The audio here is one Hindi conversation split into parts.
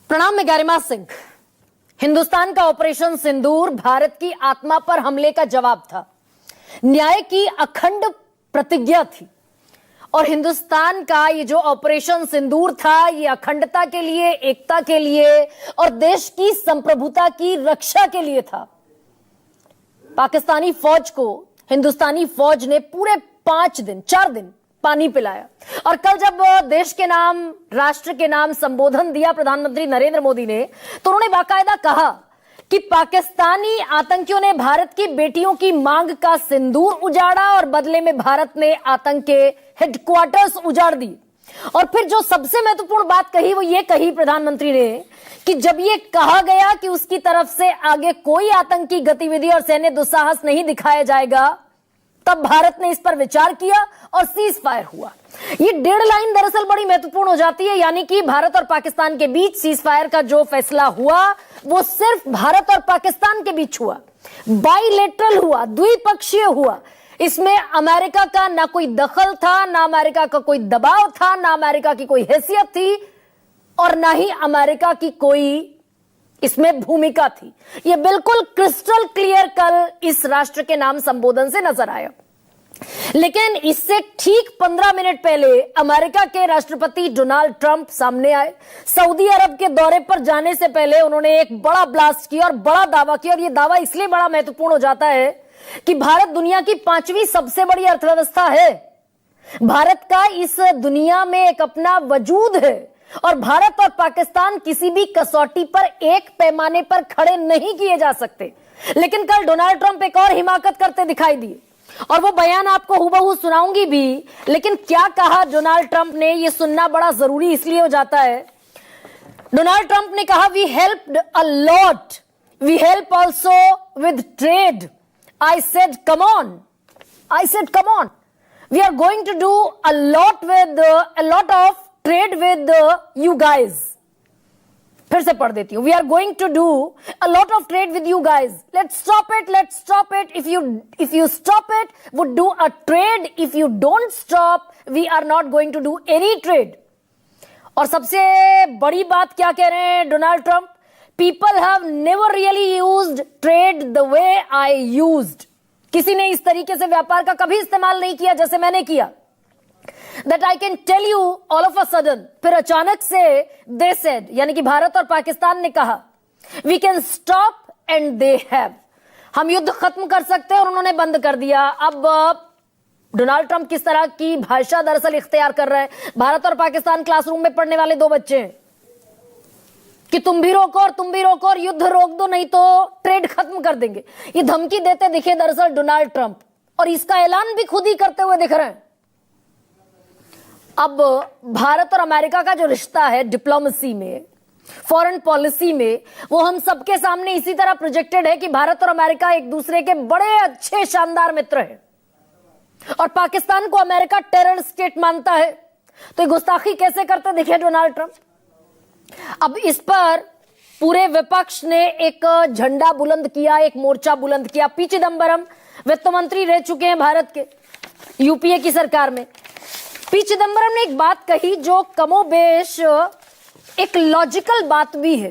प्रणाम, मैं गरिमा सिंह। हिंदुस्तान का ऑपरेशन सिंदूर भारत की आत्मा पर हमले का जवाब था, न्याय की अखंड प्रतिज्ञा थी। और हिंदुस्तान का ये जो ऑपरेशन सिंदूर था, ये अखंडता के लिए, एकता के लिए और देश की संप्रभुता की रक्षा के लिए था। पाकिस्तानी फौज को हिंदुस्तानी फौज ने पूरे 4 दिन पानी पिलाया। और कल जब देश के नाम, राष्ट्र के नाम संबोधन दिया प्रधानमंत्री नरेंद्र मोदी ने, तो उन्होंने बाकायदा कहा कि पाकिस्तानी आतंकियों ने भारत की बेटियों की मांग का सिंदूर उजाड़ा और बदले में भारत ने आतंक के हेडक्वार्टर्स उजाड़ दी। और फिर जो सबसे महत्वपूर्ण बात कही वो ये कही प्रधानमंत्री ने कि जब ये कहा गया कि उसकी तरफ से आगे कोई आतंकी गतिविधि और सैन्य दुस्साहस नहीं दिखाया जाएगा, तब भारत ने इस पर विचार किया और सीज फायर हुआ। ये 1.5 लाइन दरअसल बड़ी महत्वपूर्ण हो जाती है, यानी कि भारत और पाकिस्तान के बीच सीज फायर का जो फैसला हुआ वो सिर्फ भारत और पाकिस्तान के बीच हुआ, बाइलेटरल हुआ, द्विपक्षीय हुआ। इसमें अमेरिका का ना कोई दखल था, ना अमेरिका का कोई दबाव था, ना अमेरिका की कोई हैसियत थी और ना ही अमेरिका की कोई इसमें भूमिका थी। यह बिल्कुल क्रिस्टल क्लियर कल इस राष्ट्र के नाम संबोधन से नजर आया। लेकिन इससे ठीक 15 मिनट पहले अमेरिका के राष्ट्रपति डोनाल्ड ट्रंप सामने आए। सऊदी अरब के दौरे पर जाने से पहले उन्होंने एक बड़ा ब्लास्ट किया और बड़ा दावा किया। और यह दावा इसलिए बड़ा महत्वपूर्ण हो जाता है कि भारत दुनिया की 5वीं सबसे बड़ी अर्थव्यवस्था है। भारत का इस दुनिया में एक अपना वजूद है और भारत और पाकिस्तान किसी भी कसौटी पर एक पैमाने पर खड़े नहीं किए जा सकते। लेकिन कल डोनाल्ड ट्रंप एक और हिमाकत करते दिखाई दिए और वो बयान आपको हुबहू सुनाऊंगी भी। लेकिन क्या कहा डोनाल्ड ट्रंप ने, ये सुनना बड़ा जरूरी इसलिए हो जाता है। डोनाल्ड ट्रंप ने कहा, we helped a lot, we help also with trade. I said come on, I said come on, we are going to do a lot of trade with you guys. फिर से पढ़ देती हूं, we are going to do a lot of trade with you guys. Let's stop it, let's stop it. If you stop it, would do a trade. If you don't stop, we are not going to do any trade. और सबसे बड़ी बात क्या कह रहे हैं Donald Trump? People have never really used trade the way I used. किसी ने इस तरीके से व्यापार का कभी इस्तेमाल नहीं किया जैसे मैंने किया। That I can tell you all of a sudden, फिर अचानक से they said, यानी कि भारत और पाकिस्तान ने कहा, we can stop and they have, हम युद्ध खत्म कर सकते हैं और उन्होंने बंद कर दिया। अब डोनाल्ड ट्रंप किस तरह की भाषा दरअसल इख्तियार कर रहे हैं? भारत और पाकिस्तान क्लासरूम में पढ़ने वाले 2 बच्चे हैं कि तुम भी रोको और तुम भी रोको और युद्ध रोक दो, नहीं तो ट्रेड खत्म कर देंगे। ये धमकी देते दिखे दरअसल डोनाल्ड ट्रंप, और इसका ऐलान भी खुद ही करते हुए दिख रहे हैं। अब भारत और अमेरिका का जो रिश्ता है डिप्लोमेसी में, फॉरेन पॉलिसी में, वो हम सबके सामने इसी तरह प्रोजेक्टेड है कि भारत और अमेरिका एक दूसरे के बड़े अच्छे शानदार मित्र हैं और पाकिस्तान को अमेरिका टेरर स्टेट मानता है। तो ये गुस्ताखी कैसे करते दिखे डोनाल्ड ट्रंप? अब इस पर पूरे विपक्ष ने एक झंडा बुलंद किया, एक मोर्चा बुलंद किया। पी चिदंबरम वित्त मंत्री रह चुके हैं भारत के, यूपीए की सरकार में। पी चिदंबरम ने एक बात कही जो कमोबेश एक लॉजिकल बात भी है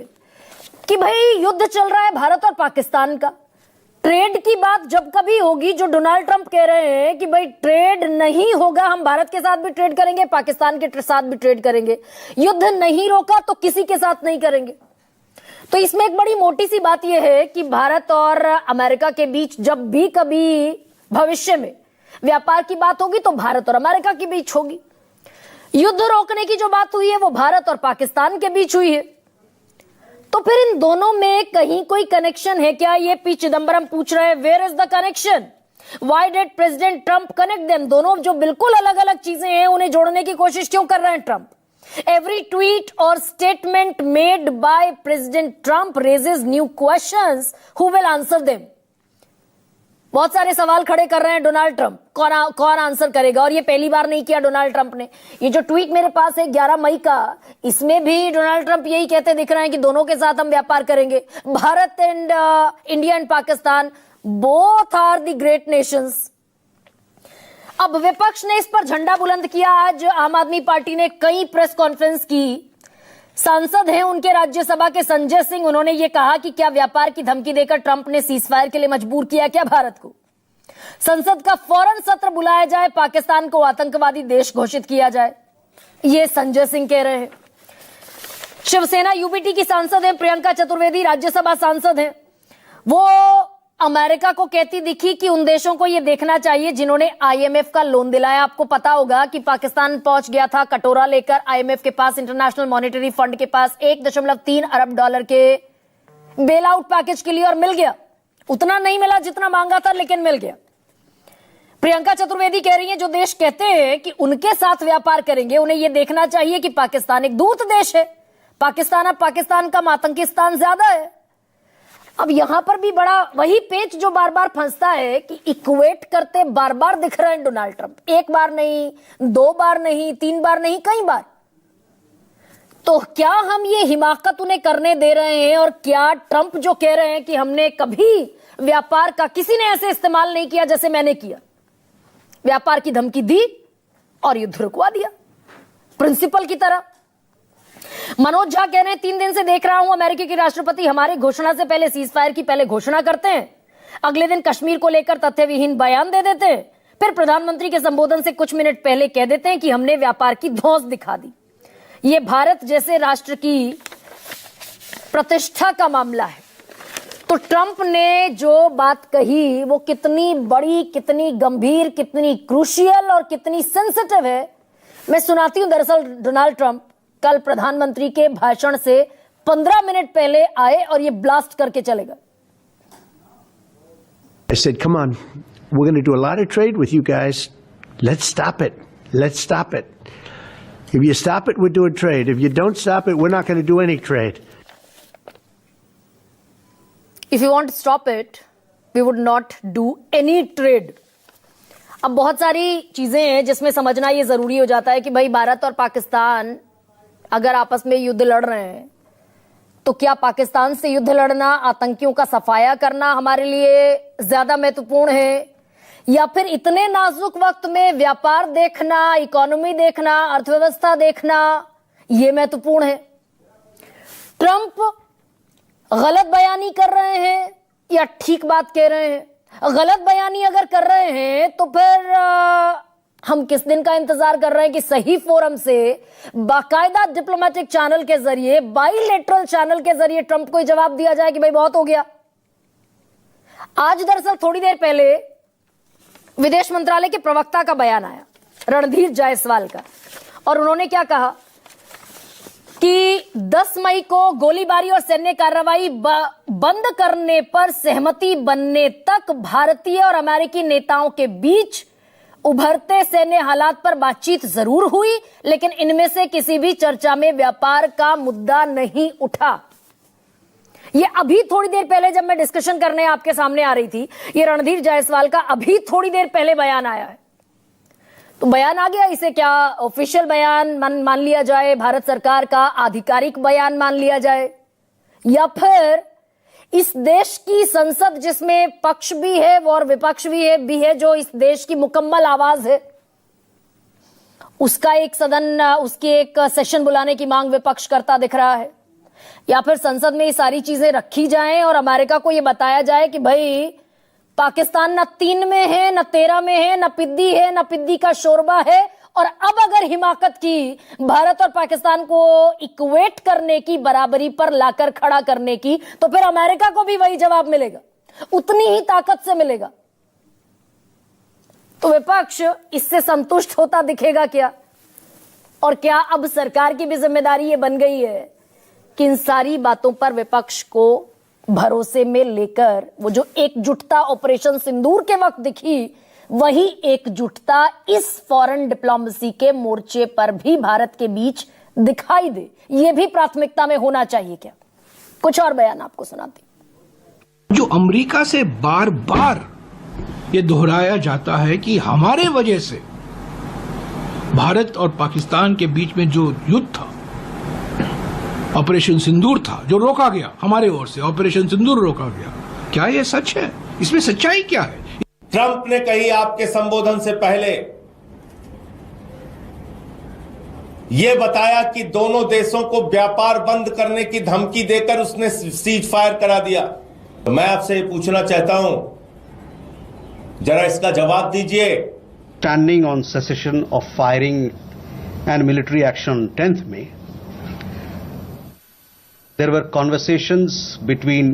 कि भाई युद्ध चल रहा है भारत और पाकिस्तान का, ट्रेड की बात जब कभी होगी, जो डोनाल्ड ट्रंप कह रहे हैं कि भाई ट्रेड नहीं होगा, हम भारत के साथ भी ट्रेड करेंगे, पाकिस्तान के साथ भी ट्रेड करेंगे, युद्ध नहीं रोका तो किसी के साथ नहीं करेंगे। तो इसमें एक बड़ी मोटी सी बात यह है कि भारत और अमेरिका के बीच जब भी कभी भविष्य में व्यापार की बात होगी तो भारत और अमेरिका के बीच होगी। युद्ध रोकने की जो बात हुई है वो भारत और पाकिस्तान के बीच हुई है। तो फिर इन दोनों में कहीं कोई कनेक्शन है क्या? ये पी चिदंबरम पूछ रहे हैं, where is the connection? Why did president Trump connect them? दोनों जो बिल्कुल अलग अलग चीजें हैं उन्हें जोड़ने की कोशिश क्यों कर रहे हैं ट्रंप? एवरी ट्वीट और statement made by president Trump raises new questions, who will answer them? बहुत सारे सवाल खड़े कर रहे हैं डोनाल्ड ट्रंप, कौन आंसर करेगा? और ये पहली बार नहीं किया डोनाल्ड ट्रंप ने। ये जो ट्वीट मेरे पास है 11 मई का, इसमें भी डोनाल्ड ट्रंप यही कहते दिख रहे हैं कि दोनों के साथ हम व्यापार करेंगे। Bharat and India and Pakistan both are the great nations. अब विपक्ष ने इस पर झंडा बुलंद किया। आज आम आदमी पार्टी ने कई प्रेस कॉन्फ्रेंस की सांसद हैं उनके राज्यसभा के संजय सिंह, उन्होंने ये कहा कि क्या व्यापार की धमकी देकर ट्रंप ने सीजफायर के लिए मजबूर किया क्या भारत को? संसद का फौरन सत्र बुलाया जाए, पाकिस्तान को आतंकवादी देश घोषित किया जाए, ये संजय सिंह कह रहे हैं। शिवसेना यूबीटी की सांसद हैं प्रियंका चतुर्वेदी, राज्यसभा सांसद हैं, वो अमेरिका को कहती दिखी कि उन देशों को यह देखना चाहिए जिन्होंने आईएमएफ का लोन दिलाया। आपको पता होगा कि पाकिस्तान पहुंच गया था कटोरा लेकर आईएमएफ के पास, इंटरनेशनल मॉनेटरी फंड के पास 1.3 अरब डॉलर के बेल आउट पैकेज के लिए, और मिल गया। उतना नहीं मिला जितना मांगा था, लेकिन मिल गया। प्रियंका चतुर्वेदी कह रही है जो देश कहते हैं कि उनके साथ व्यापार करेंगे, उन्हें यह देखना चाहिए कि पाकिस्तान एक दूत देश है। पाकिस्तान का आतंकिस्तान ज्यादा है। अब यहां पर भी बड़ा वही पेच जो बार बार फंसता है कि इक्वेट करते बार बार दिख रहे हैं डोनाल्ड ट्रंप, एक बार नहीं, 2 बार नहीं, 3 बार नहीं, कई बार। तो क्या हम ये हिमाकत उन्हें करने दे रहे हैं? और क्या ट्रंप जो कह रहे हैं कि हमने कभी व्यापार का किसी ने ऐसे इस्तेमाल नहीं किया जैसे मैंने किया, व्यापार की धमकी दी और युद्ध रुकवा दिया प्रिंसिपल की तरह। मनोज झा कह रहे हैं 3 दिन से देख रहा हूं अमेरिका के राष्ट्रपति हमारे घोषणा से पहले सीजफायर की पहले घोषणा करते हैं, अगले दिन कश्मीर को लेकर तथ्यविहीन बयान दे देते हैं, फिर प्रधानमंत्री के संबोधन से कुछ मिनट पहले कह देते हैं कि हमने व्यापार की धौंस दिखा दी। यह भारत जैसे राष्ट्र की प्रतिष्ठा का मामला है। तो ट्रंप ने जो बात कही वो कितनी बड़ी, कितनी गंभीर, कितनी क्रूशियल और कितनी सेंसिटिव है, मैं सुनाती हूं। दरअसल डोनाल्ड ट्रंप कल प्रधानमंत्री के भाषण से 15 मिनट पहले आए और ये ब्लास्ट करके चले गए। I said, come on, we're going to do a lot of trade with you guys. Let's stop it. Let's stop it. If you stop it, we're doing trade. If you don't stop it, we're not going to do any trade. If you want to stop it, we would not do any trade. अब बहुत सारी चीजें हैं जिसमें समझना ये जरूरी हो जाता है कि भाई भारत और पाकिस्तान अगर आपस में युद्ध लड़ रहे हैं तो क्या पाकिस्तान से युद्ध लड़ना, आतंकियों का सफाया करना हमारे लिए ज्यादा महत्वपूर्ण है, या फिर इतने नाजुक वक्त में व्यापार देखना, इकोनॉमी देखना, अर्थव्यवस्था देखना यह महत्वपूर्ण है? ट्रंप गलत बयानी कर रहे हैं या ठीक बात कह रहे हैं? गलत बयानी अगर कर रहे हैं तो फिर हम किस दिन का इंतजार कर रहे हैं कि सही फोरम से बाकायदा डिप्लोमेटिक चैनल के जरिए, बाइलेटरल चैनल के जरिए ट्रंप को जवाब दिया जाए कि भाई बहुत हो गया। आज दरअसल थोड़ी देर पहले विदेश मंत्रालय के प्रवक्ता का बयान आया, रणधीर जायसवाल का, और उन्होंने क्या कहा कि 10 मई को गोलीबारी और सैन्य कार्रवाई बंद करने पर सहमति बनने तक भारतीय और अमेरिकी नेताओं के बीच उभरते सैन्य हालात पर बातचीत जरूर हुई, लेकिन इनमें से किसी भी चर्चा में व्यापार का मुद्दा नहीं उठा। ये अभी थोड़ी देर पहले जब मैं डिस्कशन करने आपके सामने आ रही थी, ये रणधीर जायसवाल का अभी थोड़ी देर पहले बयान आया है। तो बयान आ गया, इसे क्या ऑफिशियल बयान मान लिया जाए, भारत सरकार का आधिकारिक बयान मान लिया जाए, या फिर इस देश की संसद जिसमें पक्ष भी है और विपक्ष भी है, जो इस देश की मुकम्मल आवाज है, उसका एक सदन, उसकी एक सेशन बुलाने की मांग विपक्ष करता दिख रहा है, या फिर संसद में ये सारी चीजें रखी जाएं और अमेरिका को ये बताया जाए कि भाई पाकिस्तान न 3 में है, न 13 में है, न पिद्दी है, न पिद्दी का शोरबा है, और अब अगर हिमाकत की भारत और पाकिस्तान को इक्वेट करने की, बराबरी पर लाकर खड़ा करने की, तो फिर अमेरिका को भी वही जवाब मिलेगा, उतनी ही ताकत से मिलेगा। तो विपक्ष इससे संतुष्ट होता दिखेगा क्या? और क्या अब सरकार की भी जिम्मेदारी ये बन गई है कि इन सारी बातों पर विपक्ष को भरोसे में लेकर वो जो एकजुटता ऑपरेशन सिंदूर के वक्त दिखी, वही एकजुटता इस फॉरेन डिप्लोमेसी के मोर्चे पर भी भारत के बीच दिखाई दे, ये भी प्राथमिकता में होना चाहिए क्या? कुछ और बयान आपको सुनाती। जो अमेरिका से बार बार ये दोहराया जाता है कि हमारे वजह से भारत और पाकिस्तान के बीच में जो युद्ध था, ऑपरेशन सिंदूर था, जो रोका गया हमारे ओर से, ऑपरेशन सिंदूर रोका गया, क्या यह सच है? इसमें सच्चाई क्या है? ट्रंप ने कही आपके संबोधन से पहले ये बताया कि दोनों देशों को व्यापार बंद करने की धमकी देकर उसने सीज फायर करा दिया। तो मैं आपसे ये पूछना चाहता हूं, जरा इसका जवाब दीजिए। Standing on cessation of firing and military action on 10th May, there were conversations between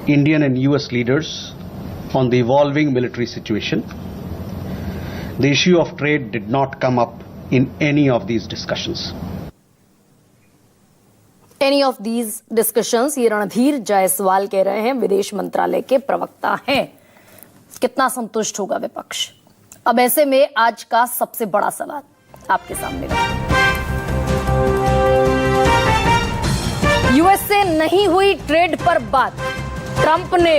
Indian and US leaders on the evolving military situation. The issue of trade did not come up in any of these discussions. Any of these discussions, ये रणधीर जायसवाल कह रहे हैं, विदेश मंत्रालय के प्रवक्ता हैं। कितना संतुष्ट होगा विपक्ष? अब ऐसे में आज का सबसे बड़ा सवाल आपके सामने यूएस से नहीं हुई ट्रेड पर बात, ट्रंप ने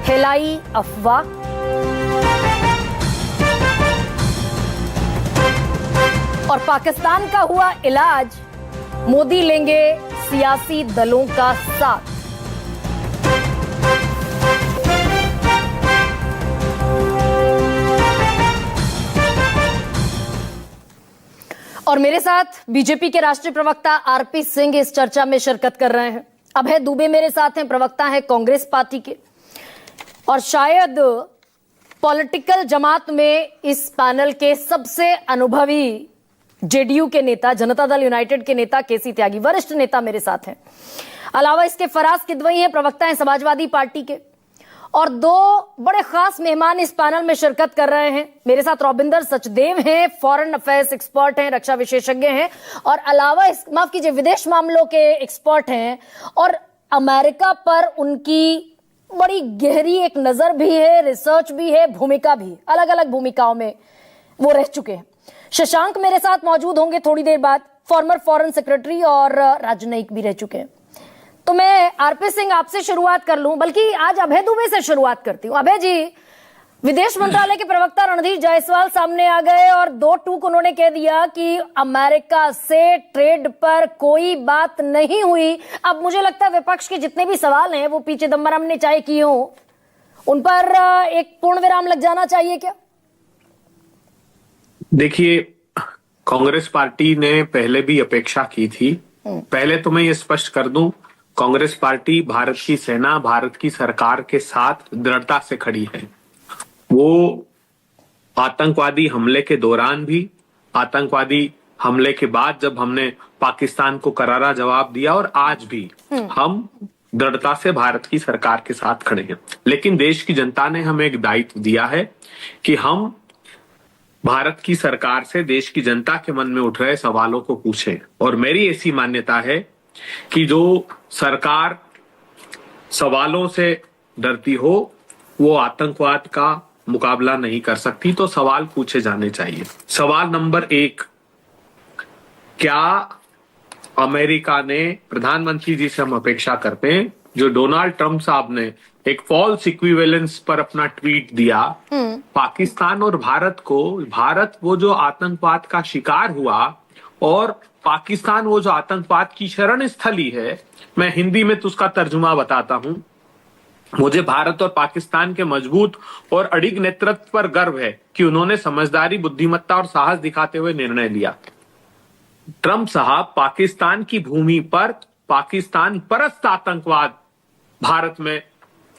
फैलाई अफवाह। और पाकिस्तान का हुआ इलाज, मोदी लेंगे सियासी दलों का साथ। और मेरे साथ बीजेपी के राष्ट्रीय प्रवक्ता आरपी सिंह इस चर्चा में शिरकत कर रहे हैं। अभय दुबे मेरे साथ हैं, प्रवक्ता हैं कांग्रेस पार्टी के, और शायद पॉलिटिकल जमात में इस पैनल के सबसे अनुभवी जेडीयू के नेता, जनता दल यूनाइटेड के नेता केसी त्यागी, वरिष्ठ नेता मेरे साथ हैं। अलावा इसके फराज किदवई हैं, प्रवक्ता हैं समाजवादी पार्टी के, और दो बड़े खास मेहमान इस पैनल में शिरकत कर रहे हैं। मेरे साथ रॉबिंदर सचदेव हैं, फॉरेन अफेयर्स एक्सपर्ट हैं, रक्षा विशेषज्ञ हैं, और अलावा माफ कीजिए विदेश मामलों के एक्सपर्ट हैं, और अमेरिका पर उनकी बड़ी गहरी एक नजर भी है, रिसर्च भी है, भूमिका भी, अलग अलग भूमिकाओं में वो रह चुके हैं। शशांक मेरे साथ मौजूद होंगे थोड़ी देर बाद, फॉर्मर फॉरेन सेक्रेटरी और राजनयिक भी रह चुके हैं। तो मैं आरपी सिंह आपसे शुरुआत कर लूं, बल्कि आज अभय दुबे से शुरुआत करती हूं। अभय जी, विदेश मंत्रालय के प्रवक्ता रणधीर जायसवाल सामने आ गए और दो टूक उन्होंने कह दिया कि अमेरिका से ट्रेड पर कोई बात नहीं हुई। अब मुझे लगता है विपक्ष के जितने भी सवाल हैं वो पीछे दम्बरम ने चाहे किए हो, उन पर एक पूर्ण विराम लग जाना चाहिए क्या? देखिए, कांग्रेस पार्टी ने पहले भी अपेक्षा की थी। पहले तो मैं ये स्पष्ट कर दूं, कांग्रेस पार्टी भारत की सेना, भारत की सरकार के साथ दृढ़ता से खड़ी है। वो आतंकवादी हमले के दौरान भी, आतंकवादी हमले के बाद जब हमने पाकिस्तान को करारा जवाब दिया, और आज भी हम दृढ़ता से भारत की सरकार के साथ खड़े हैं। लेकिन देश की जनता ने हमें एक दायित्व दिया है कि हम भारत की सरकार से देश की जनता के मन में उठ रहे सवालों को पूछें। और मेरी ऐसी मान्यता है कि जो सरकार सवालों से डरती हो वो आतंकवाद का मुकाबला नहीं कर सकती। तो सवाल पूछे जाने चाहिए। सवाल नंबर 1, क्या अमेरिका ने, प्रधानमंत्री जी से हम अपेक्षा करते हैं, जो डोनाल्ड ट्रंप साहब ने एक फॉल्स इक्विवेलेंस पर अपना ट्वीट दिया पाकिस्तान और भारत को, भारत वो जो आतंकवाद का शिकार हुआ और पाकिस्तान वो जो आतंकवाद की शरण स्थली है, मैं हिंदी में तो उसका तर्जुमा बताता हूं। मुझे भारत और पाकिस्तान के मजबूत और अडिग नेतृत्व पर गर्व है कि उन्होंने समझदारी, बुद्धिमत्ता और साहस दिखाते हुए निर्णय लिया। ट्रंप साहब पाकिस्तान की भूमि पर पाकिस्तान परस्त आतंकवाद, भारत में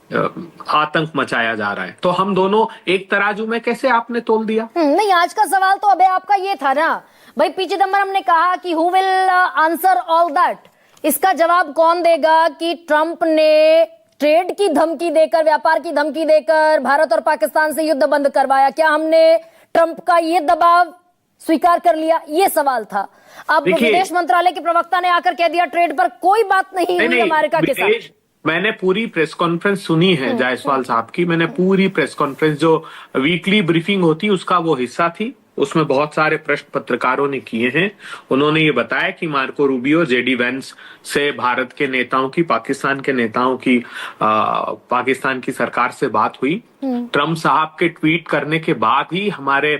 आतंक मचाया जा रहा है, तो हम दोनों एक तराजू में कैसे आपने तोल दिया? नहीं, आज का सवाल तो अबे आपका ये था ना भाई, पी चिदम्बरम ने कहा कि who will answer all that, इसका जवाब कौन देगा कि ट्रंप ने ट्रेड की धमकी देकर, व्यापार की धमकी देकर भारत और पाकिस्तान से युद्ध बंद करवाया? क्या हमने ट्रंप का ये दबाव स्वीकार कर लिया? ये सवाल था। अब विदेश मंत्रालय के प्रवक्ता ने आकर कह दिया ट्रेड पर कोई बात नहीं हुई अमेरिका के साथ। मैंने पूरी प्रेस कॉन्फ्रेंस सुनी है जायसवाल साहब की, मैंने पूरी प्रेस कॉन्फ्रेंस जो वीकली ब्रीफिंग होती उसका वो हिस्सा थी। उसमें बहुत सारे प्रश्न पत्रकारों ने किए हैं। उन्होंने ये बताया कि मार्को रूबियो, जेडी वेंस से भारत के नेताओं की, पाकिस्तान के नेताओं की पाकिस्तान की सरकार से बात हुई। ट्रंप साहब के ट्वीट करने के बाद ही हमारे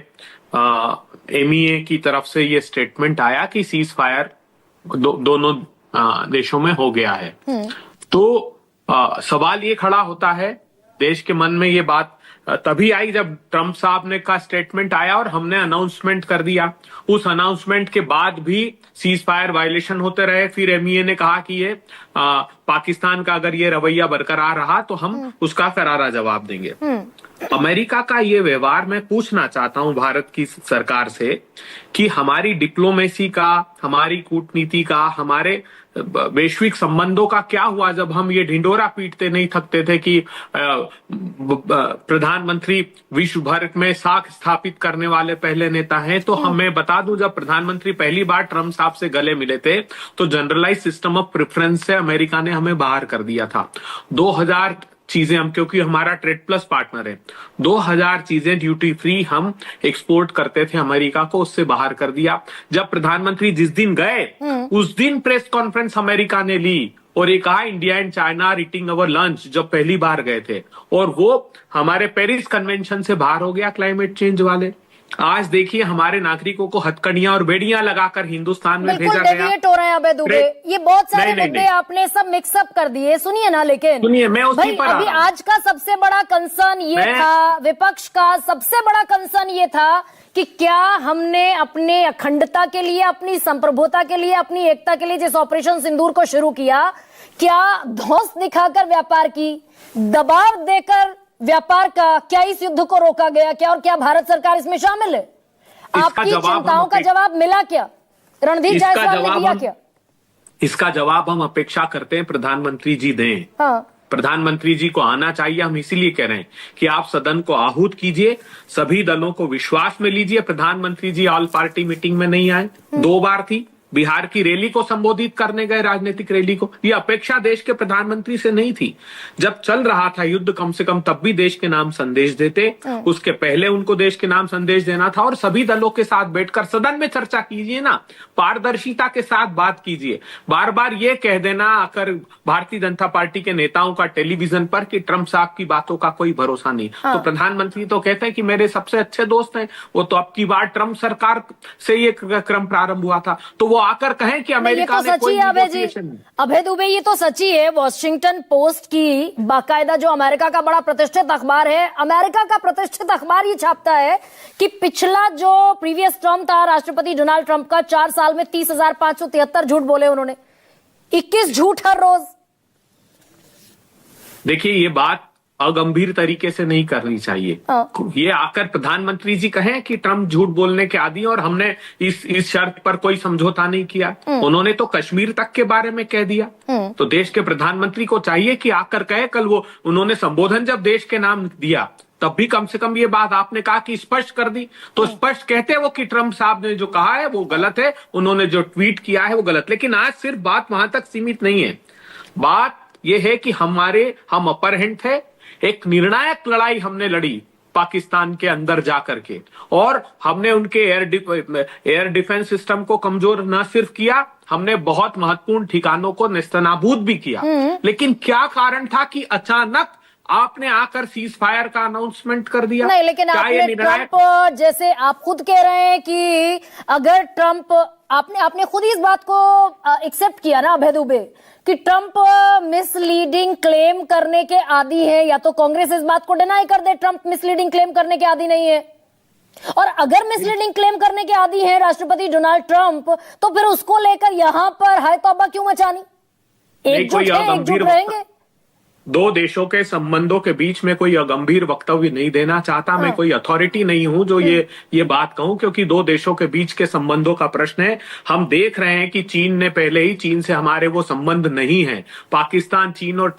एमईए की तरफ से ये स्टेटमेंट आया कि सीज फायर दोनों देशों में हो गया है। तो सवाल ये खड़ा होता है, देश के मन में ये बात तभी आई जब ट्रंप साहब ने का स्टेटमेंट आया और हमने अनाउंसमेंट कर दिया। उस अनाउंसमेंट के बाद भी सीज फायर वायलेशन होते रहे। फिर एमईए ने कहा कि ये पाकिस्तान का अगर ये रवैया बरकरार रहा तो हम उसका करारा जवाब देंगे। अमेरिका का ये व्यवहार मैं पूछना चाहता हूं भारत की सरकार से कि हमारी डिप्लोमेसी का, हमारी कूटनीति का, हमारे वैश्विक संबंधों का क्या हुआ जब हम ये ढिंडोरा पीटते नहीं थकते थे कि प्रधानमंत्री विश्व भर में साख स्थापित करने वाले पहले नेता हैं। तो हमें बता दूं, जब प्रधानमंत्री पहली बार ट्रंप साहब से गले मिले थे तो जनरलाइज सिस्टम ऑफ प्रेफरेंस से अमेरिका ने हमें बाहर कर दिया था। 2000 चीजें हम, क्योंकि हमारा ट्रेड प्लस पार्टनर है, 2000 चीजें ड्यूटी फ्री हम एक्सपोर्ट करते थे अमेरिका को, उससे बाहर कर दिया। जब प्रधानमंत्री जिस दिन गए उस दिन प्रेस कॉन्फ्रेंस अमेरिका ने ली और ये कहा India and China are eating our lunch, जब पहली बार गए थे। और वो हमारे पेरिस कन्वेंशन से बाहर हो गया क्लाइमेट चेंज वाले। आज देखिए हमारे नागरिकों को हथकड़ियां और बेड़ियां लगाकर हिंदुस्तान में भेजा गया। डेविएट हो रहे हैं अभय दुबे, ये बहुत सारे मुद्दे आपने सब मिक्सअप कर दिए। सुनिए ना, लेकिन सुनिए, मैं उसी पर अभी आज का सबसे बड़ा कंसर्न ये था, विपक्ष का सबसे बड़ा कंसर्न ये था कि क्या हमने अपने अखंडता के लिए, अपनी संप्रभुता के लिए, अपनी एकता के लिए जिस ऑपरेशन सिंदूर को शुरू किया, क्या धौंस दिखाकर व्यापार की, दबाव देकर व्यापार का, क्या इस युद्ध को रोका गया क्या, और क्या भारत सरकार इसमें शामिल है? आपकी चिंताओं का जवाब मिला क्या? रणदीप जायसवाल ने दिया क्या? इसका जवाब हम अपेक्षा करते हैं प्रधानमंत्री जी दें। हाँ। प्रधानमंत्री जी को आना चाहिए। हम इसीलिए कह रहे हैं कि आप सदन को आहूत कीजिए, सभी दलों को विश्वास में लीजिए। प्रधानमंत्री जी ऑल पार्टी मीटिंग में नहीं आए, 2 बार थी। बिहार की रैली को संबोधित करने गए, राजनीतिक रैली को। ये अपेक्षा देश के प्रधानमंत्री से नहीं थी। जब चल रहा था युद्ध कम से कम तब भी देश के नाम संदेश देते, उसके पहले उनको देश के नाम संदेश देना था। और सभी दलों के साथ बैठकर सदन में चर्चा कीजिए ना, पारदर्शिता के साथ बात कीजिए। बार बार ये कह देना आकर भारतीय जनता पार्टी के नेताओं का टेलीविजन पर कि ट्रंप साहब की बातों का कोई भरोसा नहीं। तो प्रधानमंत्री तो कहते हैं कि मेरे सबसे अच्छे दोस्त हैं वो, तो अब की बार ट्रंप सरकार से ये क्रम प्रारंभ हुआ था। तो वो आकर कहें कि अमेरिका ने कोई नेगोशिएशन नहीं। अभय दुबे, ये तो सच्ची है। वॉशिंगटन पोस्ट की बाकायदा, जो अमेरिका का बड़ा प्रतिष्ठित अखबार है, अमेरिका का प्रतिष्ठित अखबार ये छापता है कि पिछला जो प्रीवियस टर्म था राष्ट्रपति डोनाल्ड ट्रंप का, 4 साल में 30,573 झूठ बोले उन्होंने, 21 झूठ हर रोज। देखिए, ये बात अगंभीर तरीके से नहीं करनी चाहिए। ये आकर प्रधानमंत्री जी कहें कि ट्रंप झूठ बोलने के आदी हैं और हमने इस शर्त पर कोई समझौता नहीं किया। उन्होंने तो कश्मीर तक के बारे में कह दिया। तो देश के प्रधानमंत्री को चाहिए कि आकर कहे, कल वो उन्होंने संबोधन जब देश के नाम दिया तब भी कम से कम ये बात आपने कहा कि स्पष्ट कर दी। तो स्पष्ट कहते वो कि ट्रंप साहब ने जो कहा है वो गलत है, उन्होंने जो ट्वीट किया है वो गलत। लेकिन आज सिर्फ बात वहां तक सीमित नहीं है। बात यह है कि हम अपर हैंड थे। एक निर्णायक लड़ाई हमने लड़ी पाकिस्तान के अंदर जाकर के, और हमने उनके एयर डिफेंस सिस्टम को कमजोर न सिर्फ किया, हमने बहुत महत्वपूर्ण ठिकानों को नेस्तनाबूद भी किया। लेकिन क्या कारण था कि अचानक आपने आकर सीज फायर का अनाउंसमेंट कर दिया? नहीं, लेकिन आपने ट्रंप, जैसे आप खुद कह रहे हैं कि अगर ट्रंप, आपने खुद ही इस बात को एक्सेप्ट किया ना अभय दुबे कि ट्रंप मिसलीडिंग क्लेम करने के आदी है, या तो कांग्रेस इस बात को डिनाई कर दे ट्रंप मिसलीडिंग क्लेम करने के आदी नहीं है, और अगर मिसलीडिंग क्लेम करने के आदी है राष्ट्रपति डोनाल्ड ट्रंप, तो फिर उसको लेकर यहां पर हाय तौबा क्यों मचानी? एकजुट रहेंगे। 2 देशों के संबंधों के बीच में कोई अगंभीर वक्तव्य नहीं देना चाहता। मैं कोई अथॉरिटी नहीं हूं जो ये बात कहूं, क्योंकि 2 देशों के बीच के संबंधों का प्रश्न है। हम देख रहे हैं कि चीन ने पहले ही, चीन से हमारे वो संबंध नहीं है। पाकिस्तान चीन और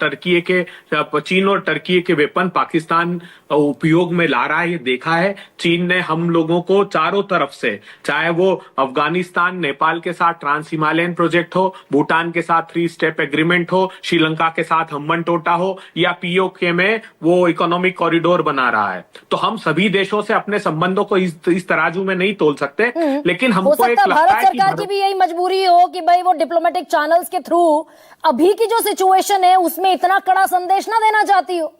टर्की के वेपन पाकिस्तान उपयोग में ला रहा है, ये देखा है। चीन ने हम लोगों को चारों तरफ से, चाहे वो अफगानिस्तान, नेपाल के साथ ट्रांस हिमालयन प्रोजेक्ट हो, भूटान के साथ 3 स्टेप एग्रीमेंट हो, श्रीलंका के साथ हम्बन टोटा हो, या पीओके में वो इकोनॉमिक कॉरिडोर बना रहा है। तो हम सभी देशों से अपने संबंधों को इस तराजू में नहीं तोल सकते। लेकिन हमको एक लगता है भारत सरकार की भी यही मजबूरी हो कि भाई वो डिप्लोमेटिक चैनल्स के थ्रू अभी की जो सिचुएशन है उसमें इतना कड़ा संदेश ना देना चाहती हो।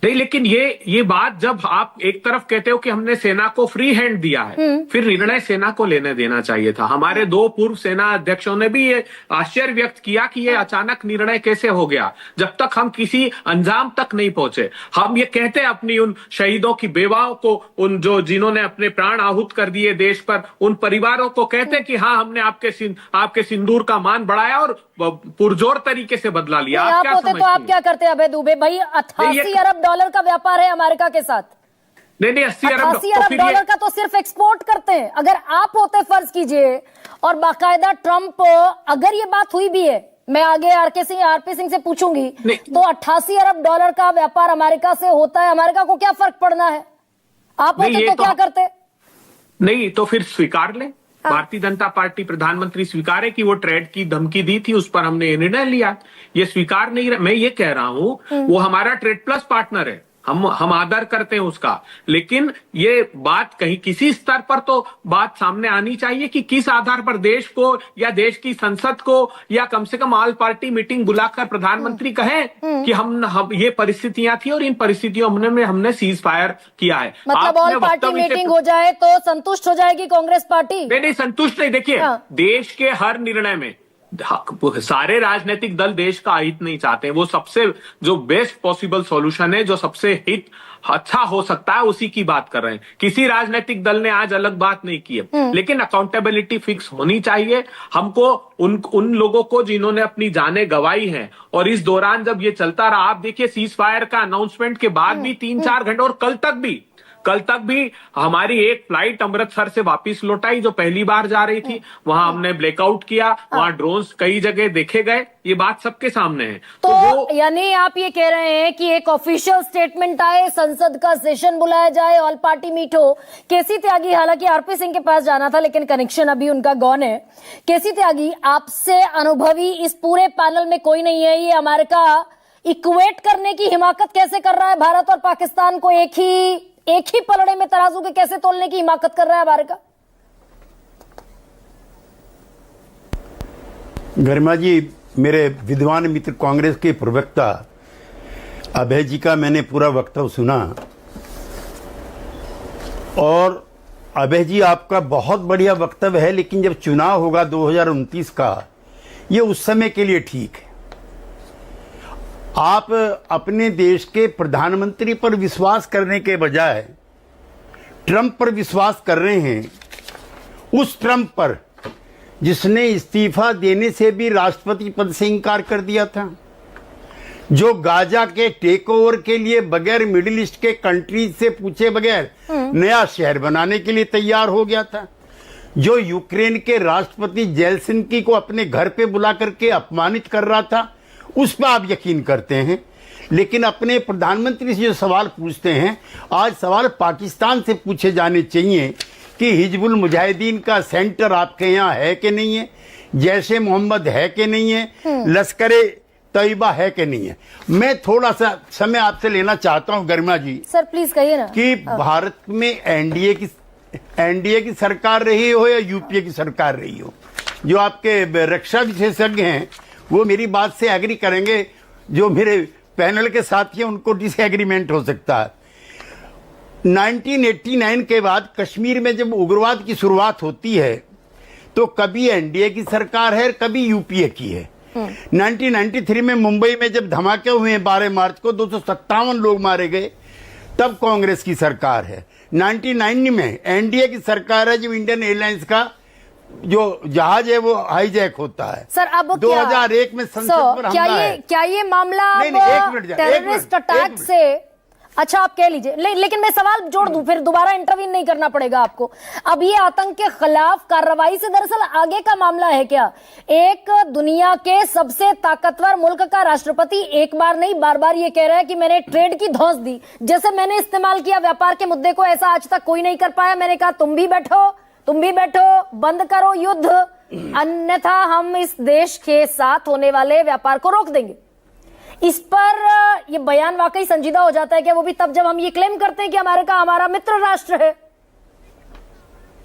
नहीं, लेकिन ये बात जब आप एक तरफ कहते हो कि हमने सेना को फ्री हैंड दिया है, फिर निर्णय सेना को लेने देना चाहिए था। हमारे 2 पूर्व सेना अध्यक्षों ने भी ये आश्चर्य व्यक्त किया कि ये अचानक निर्णय कैसे हो गया, जब तक हम किसी अंजाम तक नहीं पहुंचे। हम ये कहते हैं अपनी उन शहीदों की बेवाओं को, उन जिन्होंने अपने प्राण आहूत कर दिए देश पर, उन परिवारों को कहते हैं कि हाँ, हमने आपके सिंदूर का मान बढ़ाया और पुरजोर तरीके से बदला लिया। आप क्या होते तो आप क्या करते अभय दुबे भाई? 88 अरब डॉलर का व्यापार है अमेरिका के साथ। नहीं, 80 अरब डॉलर का तो सिर्फ एक्सपोर्ट करते हैं। अगर आप होते, फर्ज कीजिए, और बाकायदा ट्रंप, अगर ये बात हुई भी है, मैं आगे आरपी सिंह से पूछूंगी, तो 88 अरब डॉलर का व्यापार अमेरिका से होता है, अमेरिका को क्या फर्क पड़ना है? आप होते तो क्या करते? नहीं, तो फिर स्वीकार ले। भारतीय जनता पार्टी प्रधानमंत्री स्वीकारे कि वो ट्रेड की धमकी दी थी, उस पर हमने ये निर्णय लिया। ये स्वीकार नहीं, मैं ये कह रहा हूं वो हमारा ट्रेड प्लस पार्टनर है, हम आदर करते हैं उसका, लेकिन ये बात कहीं किसी स्तर पर तो बात सामने आनी चाहिए कि किस आधार पर देश को या देश की संसद को या कम से कम ऑल पार्टी मीटिंग बुलाकर प्रधानमंत्री कहें कि हम ये परिस्थितियां थी और इन परिस्थितियों में हमने सीज फायर किया है। मतलब ऑल पार्टी मीटिंग हो जाए तो संतुष्ट हो जाएगी कांग्रेस पार्टी? नहीं, संतुष्ट नहीं। देखिए, देश के हर निर्णय में सारे राजनीतिक दल देश का हित नहीं चाहते। वो सबसे जो बेस्ट पॉसिबल सॉल्यूशन है, जो सबसे हित अच्छा हो सकता है, उसी की बात कर रहे हैं। किसी राजनीतिक दल ने आज अलग बात नहीं की है, लेकिन अकाउंटेबिलिटी फिक्स होनी चाहिए। हमको उन लोगों को जिन्होंने अपनी जानें गंवाई हैं, और इस दौरान जब ये चलता रहा, आप देखिए सीज फायर का अनाउंसमेंट के बाद भी 3-4 घंटे, और कल तक भी हमारी एक फ्लाइट अमृतसर से वापस लौट आई जो पहली बार जा रही थी। वहां हमने ब्लैकआउट किया, वहां ड्रोन्स कई जगह देखे गए, ये बात सबके सामने है। तो यानी आप ये कह रहे हैं कि एक ऑफिशियल स्टेटमेंट आए, संसद का सेशन बुलाया जाए, ऑल पार्टी मीट हो। केसी त्यागी, हालांकि आरपी सिंह के पास जाना था लेकिन कनेक्शन अभी उनका गॉन है। केसी त्यागी, आपसे अनुभवी इस पूरे पैनल में कोई नहीं है। ये अमेरिका इक्वेट करने की हिमाकत कैसे कर रहा है भारत और पाकिस्तान को? एक ही पलड़े में तराजू के कैसे तोलने की हिमाकत कर रहा है अमेरिका? गरिमा जी, मेरे विद्वान मित्र कांग्रेस के प्रवक्ता अभय जी का मैंने पूरा वक्तव्य सुना, और अभय जी आपका बहुत बढ़िया वक्तव्य है, लेकिन जब चुनाव होगा 2029 का, ये उस समय के लिए ठीक है। आप अपने देश के प्रधानमंत्री पर विश्वास करने के बजाय ट्रंप पर विश्वास कर रहे हैं, उस ट्रंप पर जिसने इस्तीफा देने से भी राष्ट्रपति पद से इंकार कर दिया था, जो गाजा के टेक ओवर के लिए बगैर मिडिल ईस्ट के कंट्रीज से पूछे बगैर नया शहर बनाने के लिए तैयार हो गया था, जो यूक्रेन के राष्ट्रपति जेलेंस्की को अपने घर पे बुला करके अपमानित कर रहा था, उस पर आप यकीन करते हैं। लेकिन अपने प्रधानमंत्री से जो सवाल पूछते हैं, आज सवाल पाकिस्तान से पूछे जाने चाहिए कि हिजबुल मुजाहिदीन का सेंटर आपके यहाँ है कि नहीं है, जैश ए मोहम्मद है कि नहीं है, लश्कर तैयबा है कि नहीं है। मैं थोड़ा सा समय आपसे लेना चाहता हूँ गरिमा जी। सर प्लीज कहिए ना। कि भारत में एनडीए की सरकार रही हो या यूपीए की सरकार रही हो, जो आपके रक्षा विशेषज्ञ हैं वो मेरी बात से एग्री करेंगे, जो मेरे पैनल के साथी हैं उनको डिसएग्रीमेंट हो सकता है। 1989 के बाद कश्मीर में जब उग्रवाद की शुरुआत होती है तो कभी एनडीए की सरकार है, कभी यूपीए की है। 1993 में मुंबई में जब धमाके हुए 12 मार्च को 257 लोग मारे गए, तब कांग्रेस की सरकार है। 99 में एनडीए की सरकार है, जब इंडियन एयरलाइंस का जो जहाज है वो हाईजैक होता है। सर अब 2001 में संसद पर हमला है। क्या ये मामला टेररिस्ट अटैक से, अच्छा आप कह लीजिए, लेकिन मैं सवाल जोड़ दूं, फिर दोबारा इंटरवीन नहीं करना पड़ेगा आपको। अब ये आतंक के खिलाफ कार्रवाई से दरअसल आगे का मामला है क्या? एक दुनिया के सबसे ताकतवर मुल्क का राष्ट्रपति एक बार नहीं बार बार ये कह रहा है कि मैंने ट्रेड की धौंस दी, जैसे मैंने इस्तेमाल किया व्यापार के मुद्दे को, ऐसा आज तक कोई नहीं कर पाया। मैंने कहा तुम भी बैठो, बंद करो युद्ध, अन्यथा हम इस देश के साथ होने वाले व्यापार को रोक देंगे। इस पर ये बयान वाकई संजीदा हो जाता है क्या वो भी तब जब हम ये क्लेम करते हैं कि अमेरिका हमारा मित्र राष्ट्र है?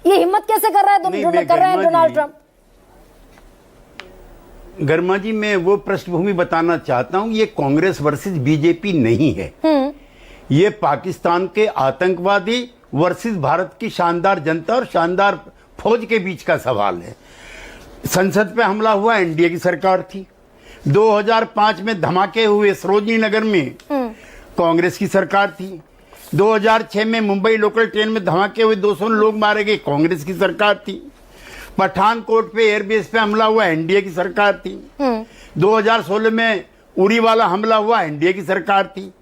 ये हिम्मत कैसे कर रहा है डोनाल्ड ट्रंप? गर्मा जी, मैं वो पृष्ठभूमि बताना चाहता हूं, ये कांग्रेस वर्सेस बीजेपी नहीं है, ये पाकिस्तान के आतंकवादी वर्सेस भारत की शानदार जनता और शानदार फौज के बीच का सवाल है। संसद पे हमला हुआ, एनडीए की सरकार थी। 2005 में धमाके हुए सरोजनी नगर में, कांग्रेस की सरकार थी। 2006 में मुंबई लोकल ट्रेन में धमाके हुए, 200 लोग मारे गए, कांग्रेस की सरकार थी। पठानकोट पे एयरबेस पे हमला हुआ, एनडीए की सरकार थी। 2016 में उरी वाला हमला हुआ, एनडीए की सरकार थी।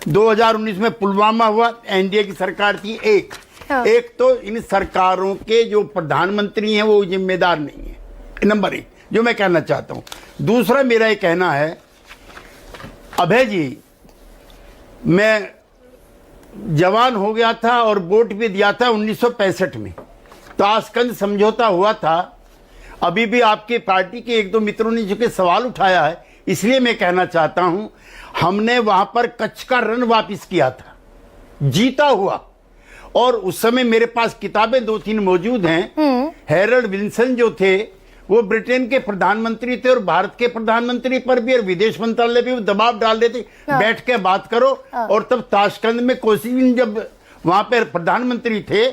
2019 में पुलवामा हुआ, एनडीए की सरकार थी। एक तो इन सरकारों के जो प्रधानमंत्री हैं वो जिम्मेदार नहीं है, नंबर 1 जो मैं कहना चाहता हूं। दूसरा मेरा ये कहना है, अभय जी, मैं जवान हो गया था और वोट भी दिया था 1965 में, ताशकंद समझौता हुआ था। अभी भी आपके पार्टी के 1-2 मित्रों ने जो कि सवाल उठाया है, इसलिए मैं कहना चाहता हूं, हमने वहां पर कच्छ का रण वापस किया था, जीता हुआ। और उस समय मेरे पास किताबें 2-3 मौजूद हैं। हैरोल्ड विल्सन जो थे वो ब्रिटेन के प्रधानमंत्री थे और भारत के प्रधानमंत्री पर भी और विदेश मंत्रालय पे भी दबाव डाल देते, बैठ के बात करो। और तब ताशकंद में कोसिगिन जब वहां पर प्रधानमंत्री थे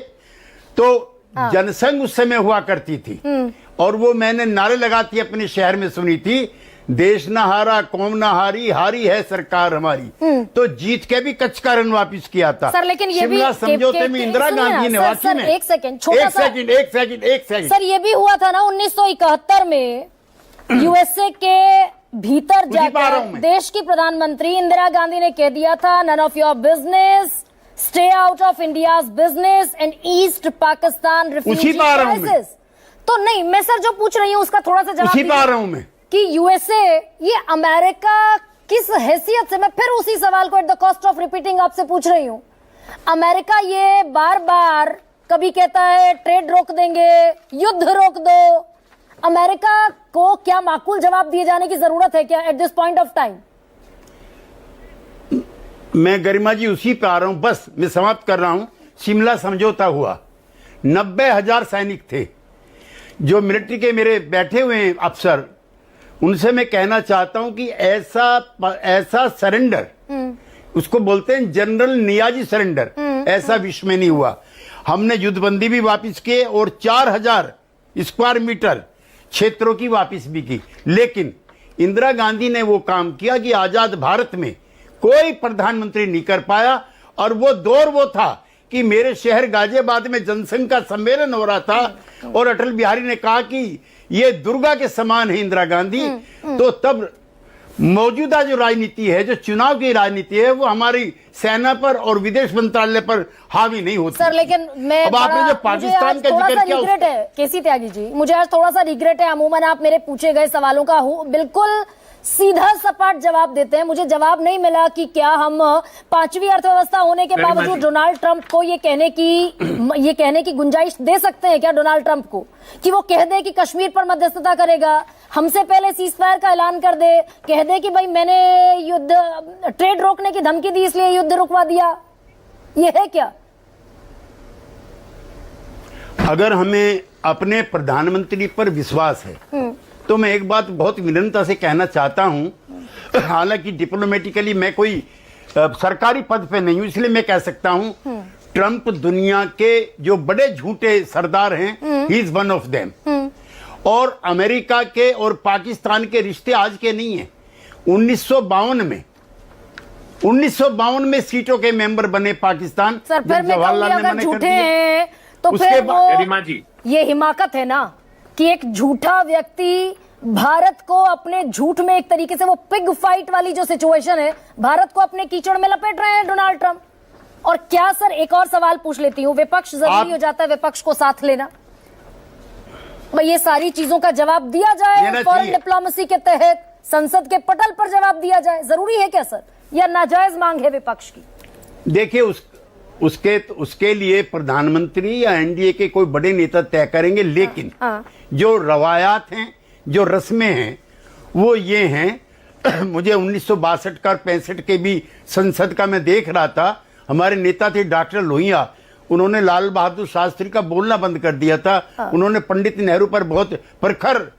तो जनसंघ उस समय हुआ करती थी, और वो मैंने नारे लगाती अपने शहर में सुनी थी, देश न हारा कौम न हारी, हारी है सरकार हमारी। तो जीत के भी कच्छ का रण वापिस किया था। सर लेकिन ये भी शिमला समझौते में इंदिरा गांधी ने वाकई में एक सेकंड सर, ये भी हुआ था ना 1971 में यूएसए के भीतर जाकर देश की प्रधानमंत्री इंदिरा गांधी ने कह दिया था, none of your business, stay out of India's business and east Pakistan refugee crisis. तो नहीं, मैं सर जो पूछ रही हूँ उसका थोड़ा सा जवाब पा रहा हूं मैं कि यूएसए ये अमेरिका किस हैसियत से, मैं फिर उसी सवाल को at the cost of repeating आपसे पूछ रही हूं। अमेरिका ये बार बार कभी कहता है ट्रेड रोक देंगे, युद्ध रोक दो, अमेरिका को क्या माकूल जवाब दिए जाने की जरूरत है क्या at this point of time? मैं गरिमा जी उसी पे आ रहा हूं, बस मैं समाप्त कर रहा हूं। शिमला समझौता हुआ, 90,000 सैनिक थे। जो मिलिट्री के मेरे बैठे हुए हैं अफसर, उनसे मैं कहना चाहता हूं कि ऐसा सरेंडर, उसको बोलते हैं जनरल नियाजी सरेंडर, ऐसा विश्व में नहीं हुआ। हमने युद्धबंदी भी वापस किए और 4,000 स्क्वायर मीटर क्षेत्रों की वापस भी की। लेकिन इंदिरा गांधी ने वो काम किया कि आजाद भारत में कोई प्रधानमंत्री नहीं कर पाया। और वो दौर वो था कि मेरे शहर गाजियाबाद में जनसंघ का सम्मेलन हो रहा था और अटल बिहारी ने कहा कि ये दुर्गा के समान है इंदिरा गांधी। तो तब मौजूदा जो राजनीति है, जो चुनाव की राजनीति है, वो हमारी सेना पर और विदेश मंत्रालय पर हावी नहीं होती। सर लेकिन मैं अब आपने जो पाकिस्तान का जिक्र किया, रिग्रेट है केसी त्यागी जी, मुझे आज थोड़ा सा रिग्रेट है। अमूमन आप मेरे पूछे गए सवालों का बिल्कुल सीधा सपाट जवाब देते हैं। मुझे जवाब नहीं मिला कि क्या हम 5वीं अर्थव्यवस्था होने के बावजूद डोनाल्ड ट्रंप को ये कहने की गुंजाइश दे सकते हैं क्या डोनाल्ड ट्रंप को कि वो कह दे कि कश्मीर पर मध्यस्थता करेगा, हमसे पहले सीज फायर का ऐलान कर दे, कह दे कि भाई मैंने ट्रेड रोकने की धमकी दी इसलिए युद्ध रुकवा दिया? ये है क्या? अगर हमें अपने प्रधानमंत्री पर विश्वास है तो मैं एक बात बहुत विनम्रता से कहना चाहता हूं, हालांकि डिप्लोमेटिकली मैं कोई सरकारी पद पे नहीं हूं, इसलिए मैं कह सकता हूं ट्रंप दुनिया के जो बड़े झूठे सरदार हैं, he is one of them. और अमेरिका के और पाकिस्तान के रिश्ते आज के नहीं है। 1952 में सीटों के मेंबर बने पाकिस्तान। सर फिर मैं कहूंगी अगर झूठे हैं तो फिर वो ये हिमाकत है ना कि एक झूठा व्यक्ति भारत को अपने झूठ में, एक तरीके से वो पिग फाइट वाली जो सिचुएशन है, भारत को अपने कीचड़ में लपेट रहे हैं डोनाल्ड ट्रंप। और क्या सर, एक और सवाल पूछ लेती हूं, विपक्ष जरूरी हो जाता है विपक्ष को साथ लेना? भाई ये सारी चीजों का जवाब दिया जाए फॉरेन डिप्लोमेसी के तहत, संसद के पटल पर जवाब दिया जाए, जरूरी है क्या सर, या नाजायज मांग है विपक्ष की? देखिए उसके लिए प्रधानमंत्री या एनडीए के कोई बड़े नेता तय करेंगे। लेकिन जो रवायात हैं, जो रस्में हैं, वो ये हैं। मुझे 1962 का 65 के भी संसद का मैं देख रहा था, हमारे नेता थे डॉक्टर लोहिया, उन्होंने लाल बहादुर शास्त्री का बोलना बंद कर दिया था। उन्होंने पंडित नेहरू पर बहुत प्रखर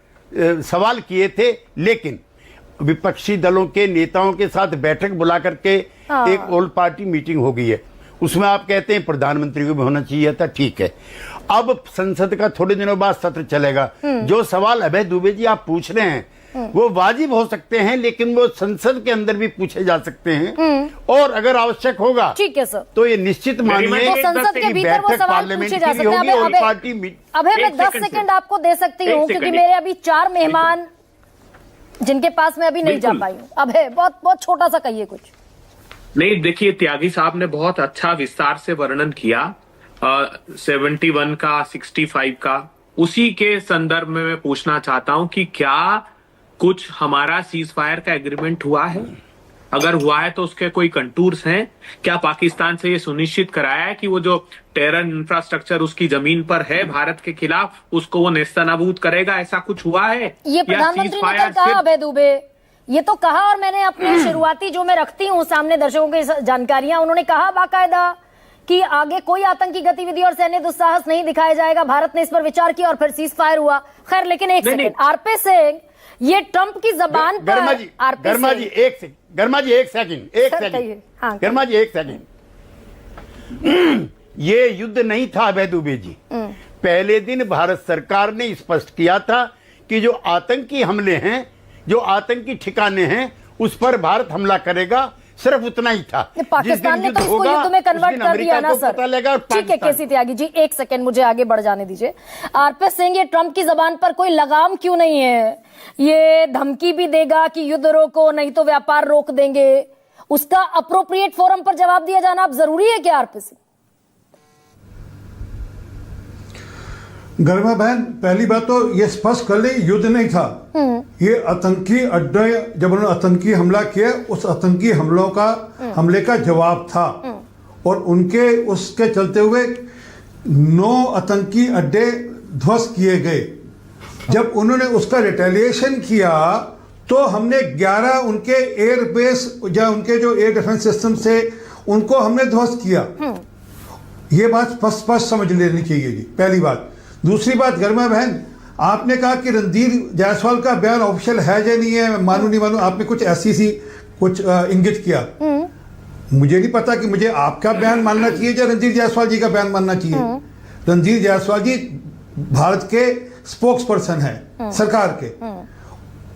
सवाल किए थे, लेकिन विपक्षी दलों के नेताओं के साथ बैठक बुला करके एक ऑल पार्टी मीटिंग हो गई है, उसमें आप कहते हैं प्रधानमंत्री को भी होना चाहिए था, ठीक है। अब संसद का थोड़े दिनों बाद सत्र चलेगा। जो सवाल अभय दुबे जी आप पूछ रहे हैं वो वाजिब हो सकते हैं, लेकिन वो संसद के अंदर भी पूछे जा सकते हैं, और अगर आवश्यक होगा ठीक है सर, तो ये निश्चित मानिए तो संसद के भीतर वो सवाल पूछे जा सकते हैं। ऑल पार्टी अबे मैं 10 सेकंड आपको दे सकती हूँ, क्योंकि मेरे अभी 4 मेहमान जिनके पास मैं अभी नहीं जा पाई हूँ। अबे बहुत बहुत छोटा सा कहिए कुछ। नहीं, देखिए त्यागी साहब ने बहुत अच्छा विस्तार से वर्णन किया 71 का 65 का। उसी के संदर्भ में मैं पूछना चाहता हूं कि क्या कुछ हमारा सीज फायर का एग्रीमेंट हुआ है? अगर हुआ है तो उसके कोई कंटूर्स हैं? क्या पाकिस्तान से ये सुनिश्चित कराया है कि वो जो टेरर इंफ्रास्ट्रक्चर उसकी जमीन पर है भारत के खिलाफ, उसको वो नेस्तनाबूद करेगा? ऐसा कुछ हुआ है? ये प्रधानमंत्री ने कल कहा अभय दुबे, ये तो कहा, और मैंने अपने शुरुआती जो मैं रखती हूँ सामने दर्शकों की जानकारियां, उन्होंने कहा बाकायदा कि आगे कोई आतंकी गतिविधि और सैन्य दुस्साहस नहीं दिखाया जाएगा। भारत ने इस पर विचार किया और फिर सीज फायर हुआ। खैर, लेकिन एक सेकंड, आरपी सिंह, ये ट्रंप की जबान पर गर्मा जी एक सेकंड, ये युद्ध नहीं था अभय दुबे जी। पहले दिन भारत सरकार ने स्पष्ट किया था कि जो आतंकी हमले हैं, जो आतंकी ठिकाने हैं, उस पर भारत हमला करेगा, सिर्फ उतना ही था। पाकिस्तान ने तो इसको युद्ध में कन्वर्ट कर दिया ना सर। ठीक है केसी त्यागी जी, एक सेकंड मुझे आगे बढ़ जाने दीजिए। आरपी सिंह, ये ट्रंप की जबान पर कोई लगाम क्यों नहीं है? ये धमकी भी देगा कि युद्ध रोको, नहीं तो व्यापार रोक देंगे। उसका अप्रोप्रिएट फोरम पर जवाब दिया जाना अब जरूरी है क्या आरपी सिंह? गरिमा बहन, पहली बात तो ये स्पष्ट कर ले, युद्ध नहीं था। ये आतंकी अड्डे, जब उन्होंने आतंकी हमला किया, उस आतंकी हमले का जवाब था, और उनके उसके चलते हुए 9 आतंकी अड्डे ध्वस्त किए गए। जब उन्होंने उसका रिटेलिएशन किया तो हमने 11 उनके एयरबेस या उनके जो एयर डिफेंस सिस्टम से उनको हमने ध्वस्त किया। ये बात स्पष्ट समझ लेनी चाहिए जी, पहली बात। दूसरी बात, गरिमा बहन, आपने कहा कि रणधीर जायसवाल का बयान ऑफिशियल है या नहीं है, मैं मानू नहीं मानू, आपने कुछ ऐसी सी कुछ इंगित किया। मुझे नहीं पता कि मुझे आपका बयान मानना चाहिए या रणधीर जायसवाल जी का बयान मानना चाहिए। रणधीर जायसवाल जी भारत के स्पोक्स पर्सन है सरकार के,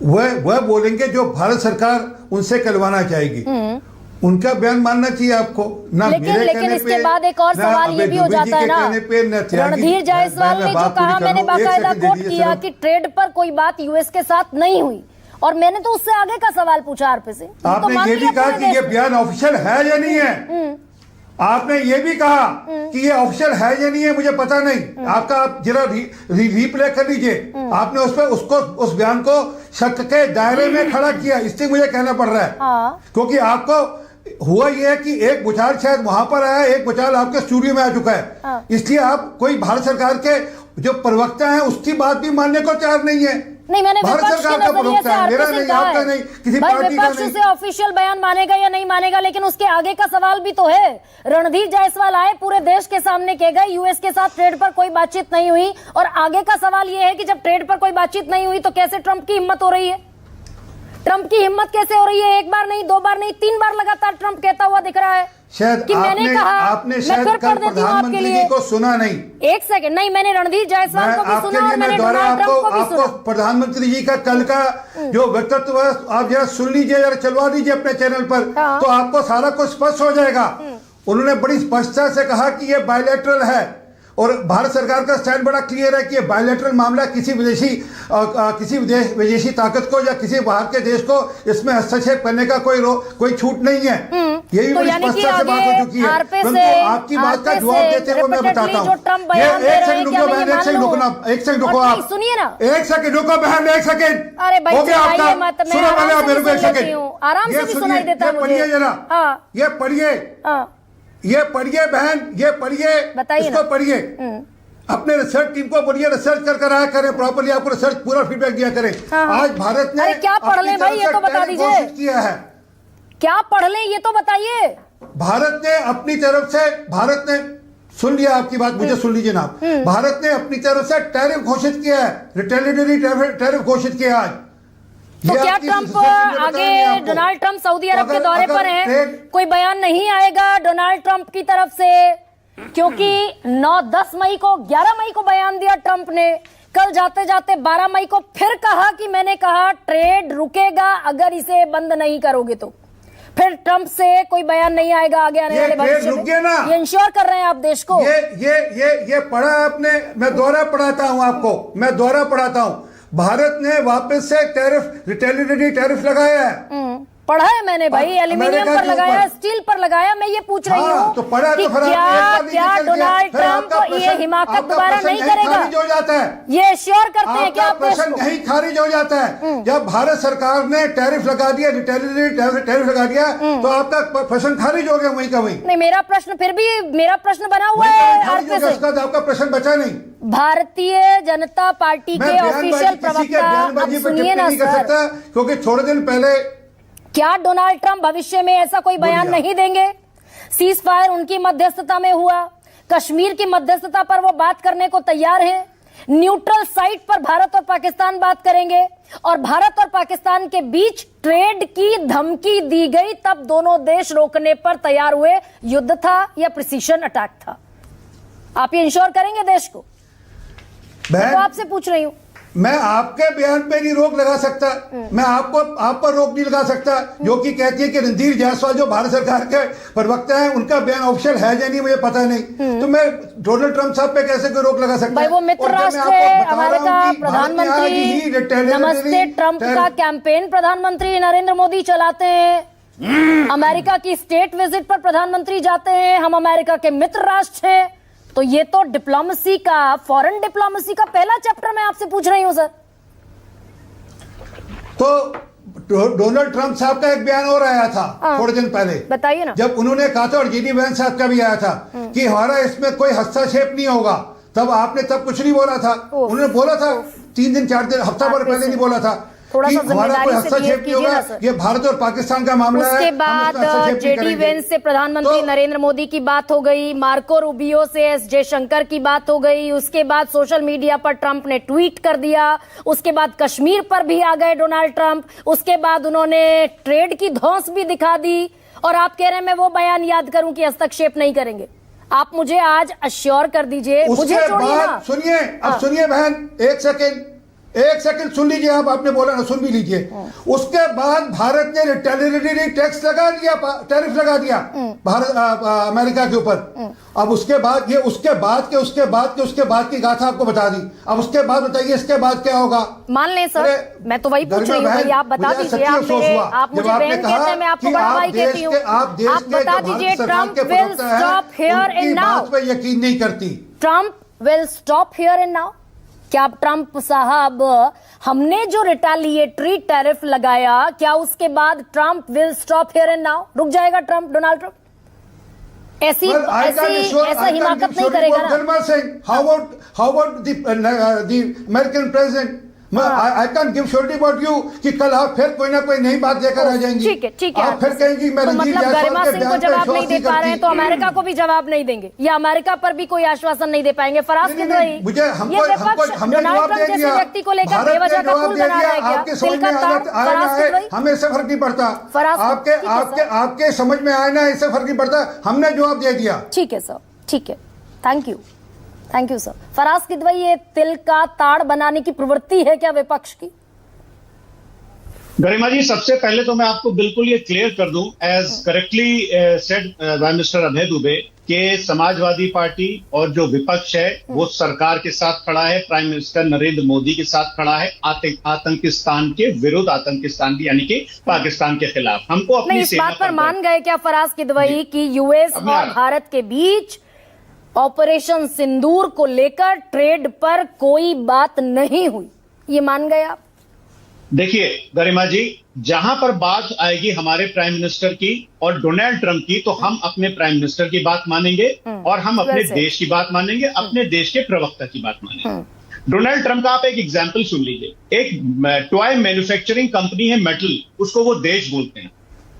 वह बोलेंगे जो भारत सरकार उनसे करवाना चाहेगी, उनका बयान मानना चाहिए आपको ना। लेकिन इसके बाद एक और सवाल ये भी हो जाता है ना, रणधीर जायसवाल ने जो कहा, मैंने बाकायदा कोट किया कि ट्रेड पर कोई बात यूएस के साथ नहीं हुई, और मैंने तो उससे आगे का सवाल पूछा आरपी से। आपने ये भी कहा कि ये बयान ऑफिशियल है या नहीं है, आपने ये भी कहा कि ये ऑफिशियल है या नहीं है, मुझे पता नहीं। आपका आप जरा रिप्ले कर लीजिए। आपने उस पर उसको उस बयान को शक के दायरे में खड़ा किया, इसलिए मुझे कहना पड़ रहा है। क्योंकि आपको हुआ यह है कि एक भूचाल शायद वहां पर आया, एक भूचाल आपके स्टूडियो में आ चुका है, इसलिए आप कोई भारत सरकार के जो प्रवक्ता हैं उसकी बात भी मानने को तैयार नहीं है। नहीं, मैंने भारत सरकार का प्रवक्ता है, मेरा नहीं, आपका नहीं, किसी पार्टी का नहीं। उसे ऑफिशियल बयान मानेगा या नहीं मानेगा, लेकिन उसके आगे का सवाल भी तो है। रणधीर जायसवाल आए, पूरे देश के सामने कह गए यूएस के साथ ट्रेड पर कोई बातचीत नहीं हुई, और आगे का सवाल यह है कि जब ट्रेड पर कोई बातचीत नहीं हुई तो कैसे ट्रंप की हिम्मत हो रही है? ट्रंप की हिम्मत कैसे हो रही है? एक बार नहीं, 2 बार नहीं, 3 बार लगातार ट्रंप कहता हुआ दिख रहा है शायद कि मैंने कहा, आपने शायद मैं कल प्रधानमंत्री जी को सुना नहीं। एक सेकंड, नहीं, मैंने रणधीर जायसवाल को भी सुना और मैंने डोनाल्ड ट्रंप को भी सुना। प्रधानमंत्री जी का कल का जो वक्तव्य आप जरा सुन लीजिए, जरा चलवा दीजिए अपने चैनल पर, तो आपको सारा कुछ स्पष्ट हो जाएगा। उन्होंने बड़ी स्पष्टता से कहा कि यह बायलैटरल है, और भारत सरकार का स्टैंड बड़ा क्लियर है कि बायलैटरल मामला किसी विदेशी ताकत को या किसी बाहर के देश को इसमें हस्तक्षेप करने का कोई छूट नहीं है। यही बड़ी स्पष्टता से बात हो चुकी है। परंतु आपकी बात का जवाब देते हुए मैं बताता हूँ, एक सेकंड रुको बहन, एक सेकंड रुको ना, एक सेकंड रुको आप, सुनिए ना, एक सेकंड रुको बहन, एक सेकंड। अरे भाई, हो गया आपका, सुनो पहले आप मेरे को एक सेकंड, आराम से भी सुनाई देता है मुझे। पढ़िए जरा, ये पढ़िए बहन, ये पढ़िए, इसको पढ़िए, अपने रिसर्च टीम को बोलिए रिसर्च कर आया करें, प्रॉपर्ली आपको रिसर्च पूरा फीडबैक दिया करें। आज भारत ने क्या पढ़ लें भाई, ये तो बता दीजिए, किया है, क्या पढ़ लें ये तो बताइए। भारत ने अपनी तरफ से, भारत ने सुन लिया आपकी बात, मुझे सुन लीजिए ना, भारत ने अपनी तरफ से टैरिफ घोषित किया है, रिटेलिटरी टैरिफ घोषित किया है आज। तो ये क्या आपकी ट्रंप सिस्टम में बता आगे रहे हैं आपको। डोनाल्ड ट्रंप सऊदी अरब के अगर- दौरे अगर पर हैं, ट्रेड- कोई बयान नहीं आएगा डोनाल्ड ट्रंप की तरफ से? क्योंकि 9-10 मई को 11 मई को बयान दिया ट्रंप ने, कल जाते जाते 12 मई को फिर कहा कि मैंने कहा ट्रेड रुकेगा अगर इसे बंद नहीं करोगे तो। फिर ट्रंप से कोई बयान नहीं आएगा आगे आने ये वाले ट्रेड भविष्य रुक गया में। ना। ये इंश्योर कर रहे हैं आप देश को? ये पढ़ा आपने, मैं दोहरा पढ़ाता हूं आपको, मैं दोहरा पढ़ाता हूं। भारत ने वापस से टैरिफ, रिटेलिटरी टैरिफ लगाया है। पढ़ा है मैंने भाई, एल्यूमिनियम अमेरिका पर के लगाया, ऊपर। स्टील पर लगाया। मैं ये पूछ रही हाँ, हूँ तो पढ़ा कि तो फिर क्या आपने एक बार क्या निकल दिया, डोनाल्ड फिर ट्रंप आपका ये प्रश्न- हिमाकत आपका दोबारा प्रश्न नहीं यहीं करेगा? खारिज हो जाता है। ये श्योर करते हैं क्या आपका आप देश प्रश्न को? यहीं खारिज हो जाता है। जब भारत सरकार ने टैरिफ लगा दिया, रिटेलिटरी टैरिफ लगा दिया, तो आपका प्रश्न खारिज हो गया वहीं का वहीं। नहीं, मेरा प्रश्न फिर भी मेरा प्रश्न बना हुआ वहीं है का खारिज हो आरपी गया, से। उसका तो आपका प्रश्न बचा नहीं। भारतीय जनता पार्टी मैं के बयानबाजी ऑफिशियल किसी के प्रवक्ता, बयानबाजी अब पर सुनिए टिप्पणी ना नहीं कर सर, सकता, क्योंकि थोड़े दिन पहले क्या डोनाल्ड ट्रंप भविष्य में ऐसा कोई बयान बोलिए। नहीं देंगे? सीज फायर उनकी मध्यस्थता में हुआ, कश्मीर की मध्यस्थता पर वो बात करने को तैयार हैं, न्यूट्रल साइट पर भारत और पाकिस्तान बात करेंगे, और भारत और पाकिस्तान के बीच ट्रेड की धमकी दी गई तब दोनों देश रोकने पर तैयार हुए। युद्ध था या प्रिसीशन अटैक था? आप ये इंश्योर करेंगे देश को? तो बहन, आपसे पूछ रही हूं। मैं आपके बयान पे नहीं रोक लगा सकता, मैं आप पर रोक नहीं लगा सकता, जो कि कहती है कि रणधीर जायसवाल जो भारत सरकार के प्रवक्ता हैं, उनका बयान ऑफिशियल है या नहीं मुझे पता नहीं, तो मैं डोनाल्ड ट्रंप साहब पे कैसे कोई रोक लगा सकता भाई वो मित्र और जब मैं राष्ट्र आपको है, बता रहा अमेरिका हूं कि भारत ने आज ही प्रधानमंत्री रिटेलिटरी नमस्ते ट्रंप का कैंपेन प्रधानमंत्री नरेंद्र मोदी चलाते हैं। अमेरिका की स्टेट विजिट पर प्रधानमंत्री जाते हैं। हम अमेरिका के मित्र राष्ट्र हैं, तो ये तो डिप्लोमेसी का, फॉरेन डिप्लोमेसी का पहला चैप्टर मैं आपसे पूछ रही हूं सर। तो डोनाल्ड ट्रंप साहब का एक बयान और आया था थोड़े दिन पहले, बताइए ना। जब उन्होंने कहा था, और जीडी वैंस साहब का भी आया था कि हमारा इसमें कोई हस्तक्षेप नहीं होगा, तब आपने तब कुछ नहीं बोला था। उन्होंने बोला था 3 दिन 4 दिन हफ्ता भर पहले नहीं बोला था थोड़ा कि सा हमारा कोई जिम्मेदारी से हस्तक्षेप नहीं कीजिए ना होगा, सर। ये भारत और पाकिस्तान का मामला है, उसके हम बाद इसमें हस्तक्षेप नहीं जेडी करेंगे। वेंस से प्रधानमंत्री तो- नरेंद्र मोदी की बात हो गई, मार्को रूबियो से एस जयशंकर की बात हो गई, उसके बाद सोशल मीडिया पर ट्रंप ने ट्वीट कर दिया, उसके बाद कश्मीर पर भी आ गए डोनाल्ड ट्रंप, उसके बाद उन्होंने ट्रेड की धौंस भी दिखा दी, और आप कह रहे हैं मैं वो बयान याद करूं कि हस्तक्षेप नहीं करेंगे। आप मुझे आज अश्योर कर दीजिए, मुझे उसके छोड़िए ना। बाद सुनिए, अब सुनिए बहन, एक सेकंड सुन लीजिए, आपने बोला ना, सुन भी लीजिए। उसके बाद भारत ने रिटेलिटरी टैक्स लगा दिया, टैरिफ लगा दिया भारत अमेरिका के ऊपर। अब उसके बाद ये उसके बाद की गाथा आपको बता दी। अब उसके बाद बताइए इसके बाद क्या होगा? मान लें सर, अरे, मैं तो वही पूछ रही हूँ भाई, आप बता मुझे दीजिए। सच्ची आप अफसोस मेरे, हुआ आप जब मुझे आपने बहन कहा कहते हैं, मैं आपको कि बड़ा आप भाई देश कहती हूँ। के- आप देश आप के बता जो भारत दीजिए सरकार ट्रंप के विल प्रवक्ता हैं, स्टॉप हियर उनकी एंड नाउ। बात पे यकीन नहीं करती। Trump will stop here and now. क्या ट्रंप साहब, हमने जो रिटेलिएटरी टैरिफ लगाया, क्या उसके बाद Trump will stop here and now? रुक जाएगा ट्रंप, डोनाल्ड ट्रंप ऐसी Well, I can't ऐसी assure- ऐसा I can't हिमाकत give नहीं surety करेगा what ना। Gulmar saying. How about the American president? I can't give surety about you कि कल आप फिर कोई ना कोई नई बात लेकर आ जाएंगी। ठीक है आप फिर कहेंगी मैं तो रणजीत मतलब जायसवाल गरिमा के सिंह को बयान पे जवाब नहीं विश्वास दे पा रहे हैं, तो करती। अमेरिका को भी जवाब नहीं देंगे, या अमेरिका पर भी कोई आश्वासन नहीं दे पाएंगे। फराज नहीं, किदवई, नहीं, मुझे ये विपक्ष हमने डोनाल्ड जवाब ट्रंप दे जैसे दिया। व्यक्ति को लेकर भारत ने बेवजह का जवाब पुल दे बना दिया, रहा है क्या? आपके समझ दिल में का तार, आया फराज ना है, किदवई? हमें इससे फर्क नहीं पड़ता। फराज, आपके ठीक है सर। आपके समझ में आया ना, इससे फर्क नहीं पड़ता, हमने जवाब दे दिया। ठीक है सर, ठीक है, thank you sir. Faraz Kidwai, ये तिल का ताड़ बनाने की प्रवृत्ति है क्या विपक्ष की? गरिमा जी, सबसे पहले तो मैं आपको बिल्कुल ये क्लियर कर दूं, as correctly said by mister Abhay Dubey, कि समाजवादी पार्टी और जो विपक्ष है वो सरकार के साथ खड़ा है, प्राइम मिनिस्टर नरेंद्र मोदी के साथ खड़ा है, आतंकिस्तान के विरुद्ध, आतंकिस्तान यानी कि पाकिस्तान के खिलाफ। हमको नहीं, अपनी इस सेना बात पर पर मान गए क्या फराज किदवई कि यूएस अब मैं और भारत के बीच ऑपरेशन सिंदूर को लेकर ट्रेड पर कोई बात नहीं हुई, ये मान गए आप? देखिए गरिमा जी, जहां पर बात आएगी हमारे प्राइम मिनिस्टर की और डोनाल्ड ट्रंप की, तो हम अपने प्राइम मिनिस्टर की बात मानेंगे और हम अपने वैसे। देश की बात मानेंगे, अपने देश के प्रवक्ता की बात मानेंगे। डोनाल्ड ट्रंप का आप एक एग्जाम्पल सुन लीजिए। एक टॉय मैन्युफैक्चरिंग कंपनी है मेटल, उसको वो देश बोलते हैं,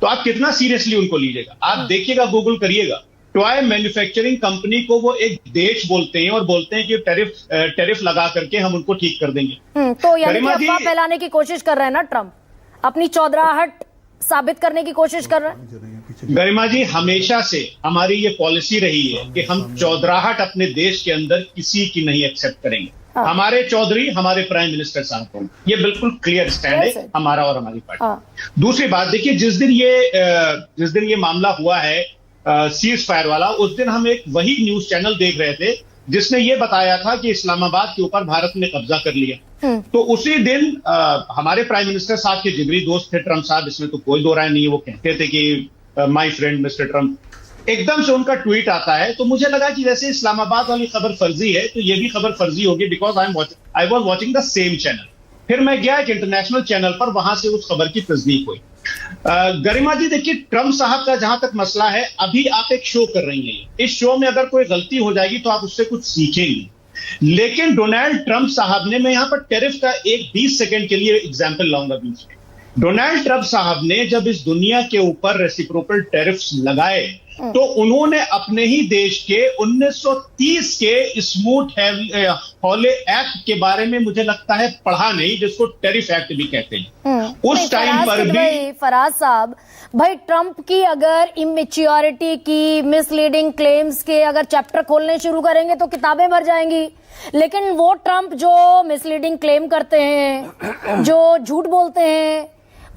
तो आप कितना सीरियसली उनको लीजिएगा? आप देखिएगा, गूगल करिएगा, टॉय मैन्युफैक्चरिंग कंपनी को वो एक देश बोलते हैं और बोलते हैं कि टैरिफ लगा करके हम उनको ठीक कर देंगे। तो यानी कि गरिमा जी- अफवाह फैलाने की कोशिश कर रहे हैं ना ट्रंप? अपनी चौधराहट साबित करने की कोशिश कर रहे हैं? गरिमा जी, हमेशा से हमारी ये पॉलिसी रही है कि हम चौधराहट अपने देश के अंदर किसी की नहीं एक्सेप्ट करेंगे। हमारे चौधरी हमारे प्राइम मिनिस्टर साहब को, ये बिल्कुल क्लियर स्टैंड है हमारा और हमारी पार्टी। दूसरी बात देखिए, जिस दिन ये मामला हुआ है सीज फायर वाला, उस दिन हम एक वही न्यूज चैनल देख रहे थे जिसने ये बताया था कि इस्लामाबाद के ऊपर भारत ने कब्जा कर लिया। तो उसी दिन हमारे प्राइम मिनिस्टर साहब के जिगरी दोस्त थे ट्रंप साहब, इसमें तो कोई दो राय नहीं है। वो कहते थे कि माय फ्रेंड मिस्टर ट्रंप, एकदम से उनका ट्वीट आता है। तो मुझे लगा कि वैसे इस्लामाबाद वाली खबर फर्जी है तो ये भी खबर फर्जी होगी, because I was watching the same channel. फिर मैं गया एक इंटरनेशनल चैनल पर, वहां से उस खबर की तस्दीक हुई। गरिमा जी देखिए, ट्रंप साहब का जहां तक मसला है, अभी आप एक शो कर रही हैं, इस शो में अगर कोई गलती हो जाएगी तो आप उससे कुछ सीखेंगी। लेकिन डोनाल्ड ट्रंप साहब ने, मैं यहां पर टैरिफ का एक 20 सेकंड के लिए एग्जाम्पल लाऊंगा बीच में। डोनाल्ड ट्रंप साहब ने जब इस दुनिया के ऊपर रेसिप्रोकल टैरिफ्स लगाए तो उन्होंने अपने ही देश के 1930 के स्मूथ हॉले एक्ट के बारे में मुझे लगता है पढ़ा नहीं, जिसको टैरिफ एक्ट भी कहते हैं। उस टाइम पर भी फराज साहब, भाई ट्रंप की अगर इमेच्योरिटी की मिसलीडिंग क्लेम्स के अगर चैप्टर खोलने शुरू करेंगे तो किताबें भर जाएंगी। लेकिन वो ट्रंप जो मिसलीडिंग क्लेम करते हैं, जो झूठ बोलते हैं,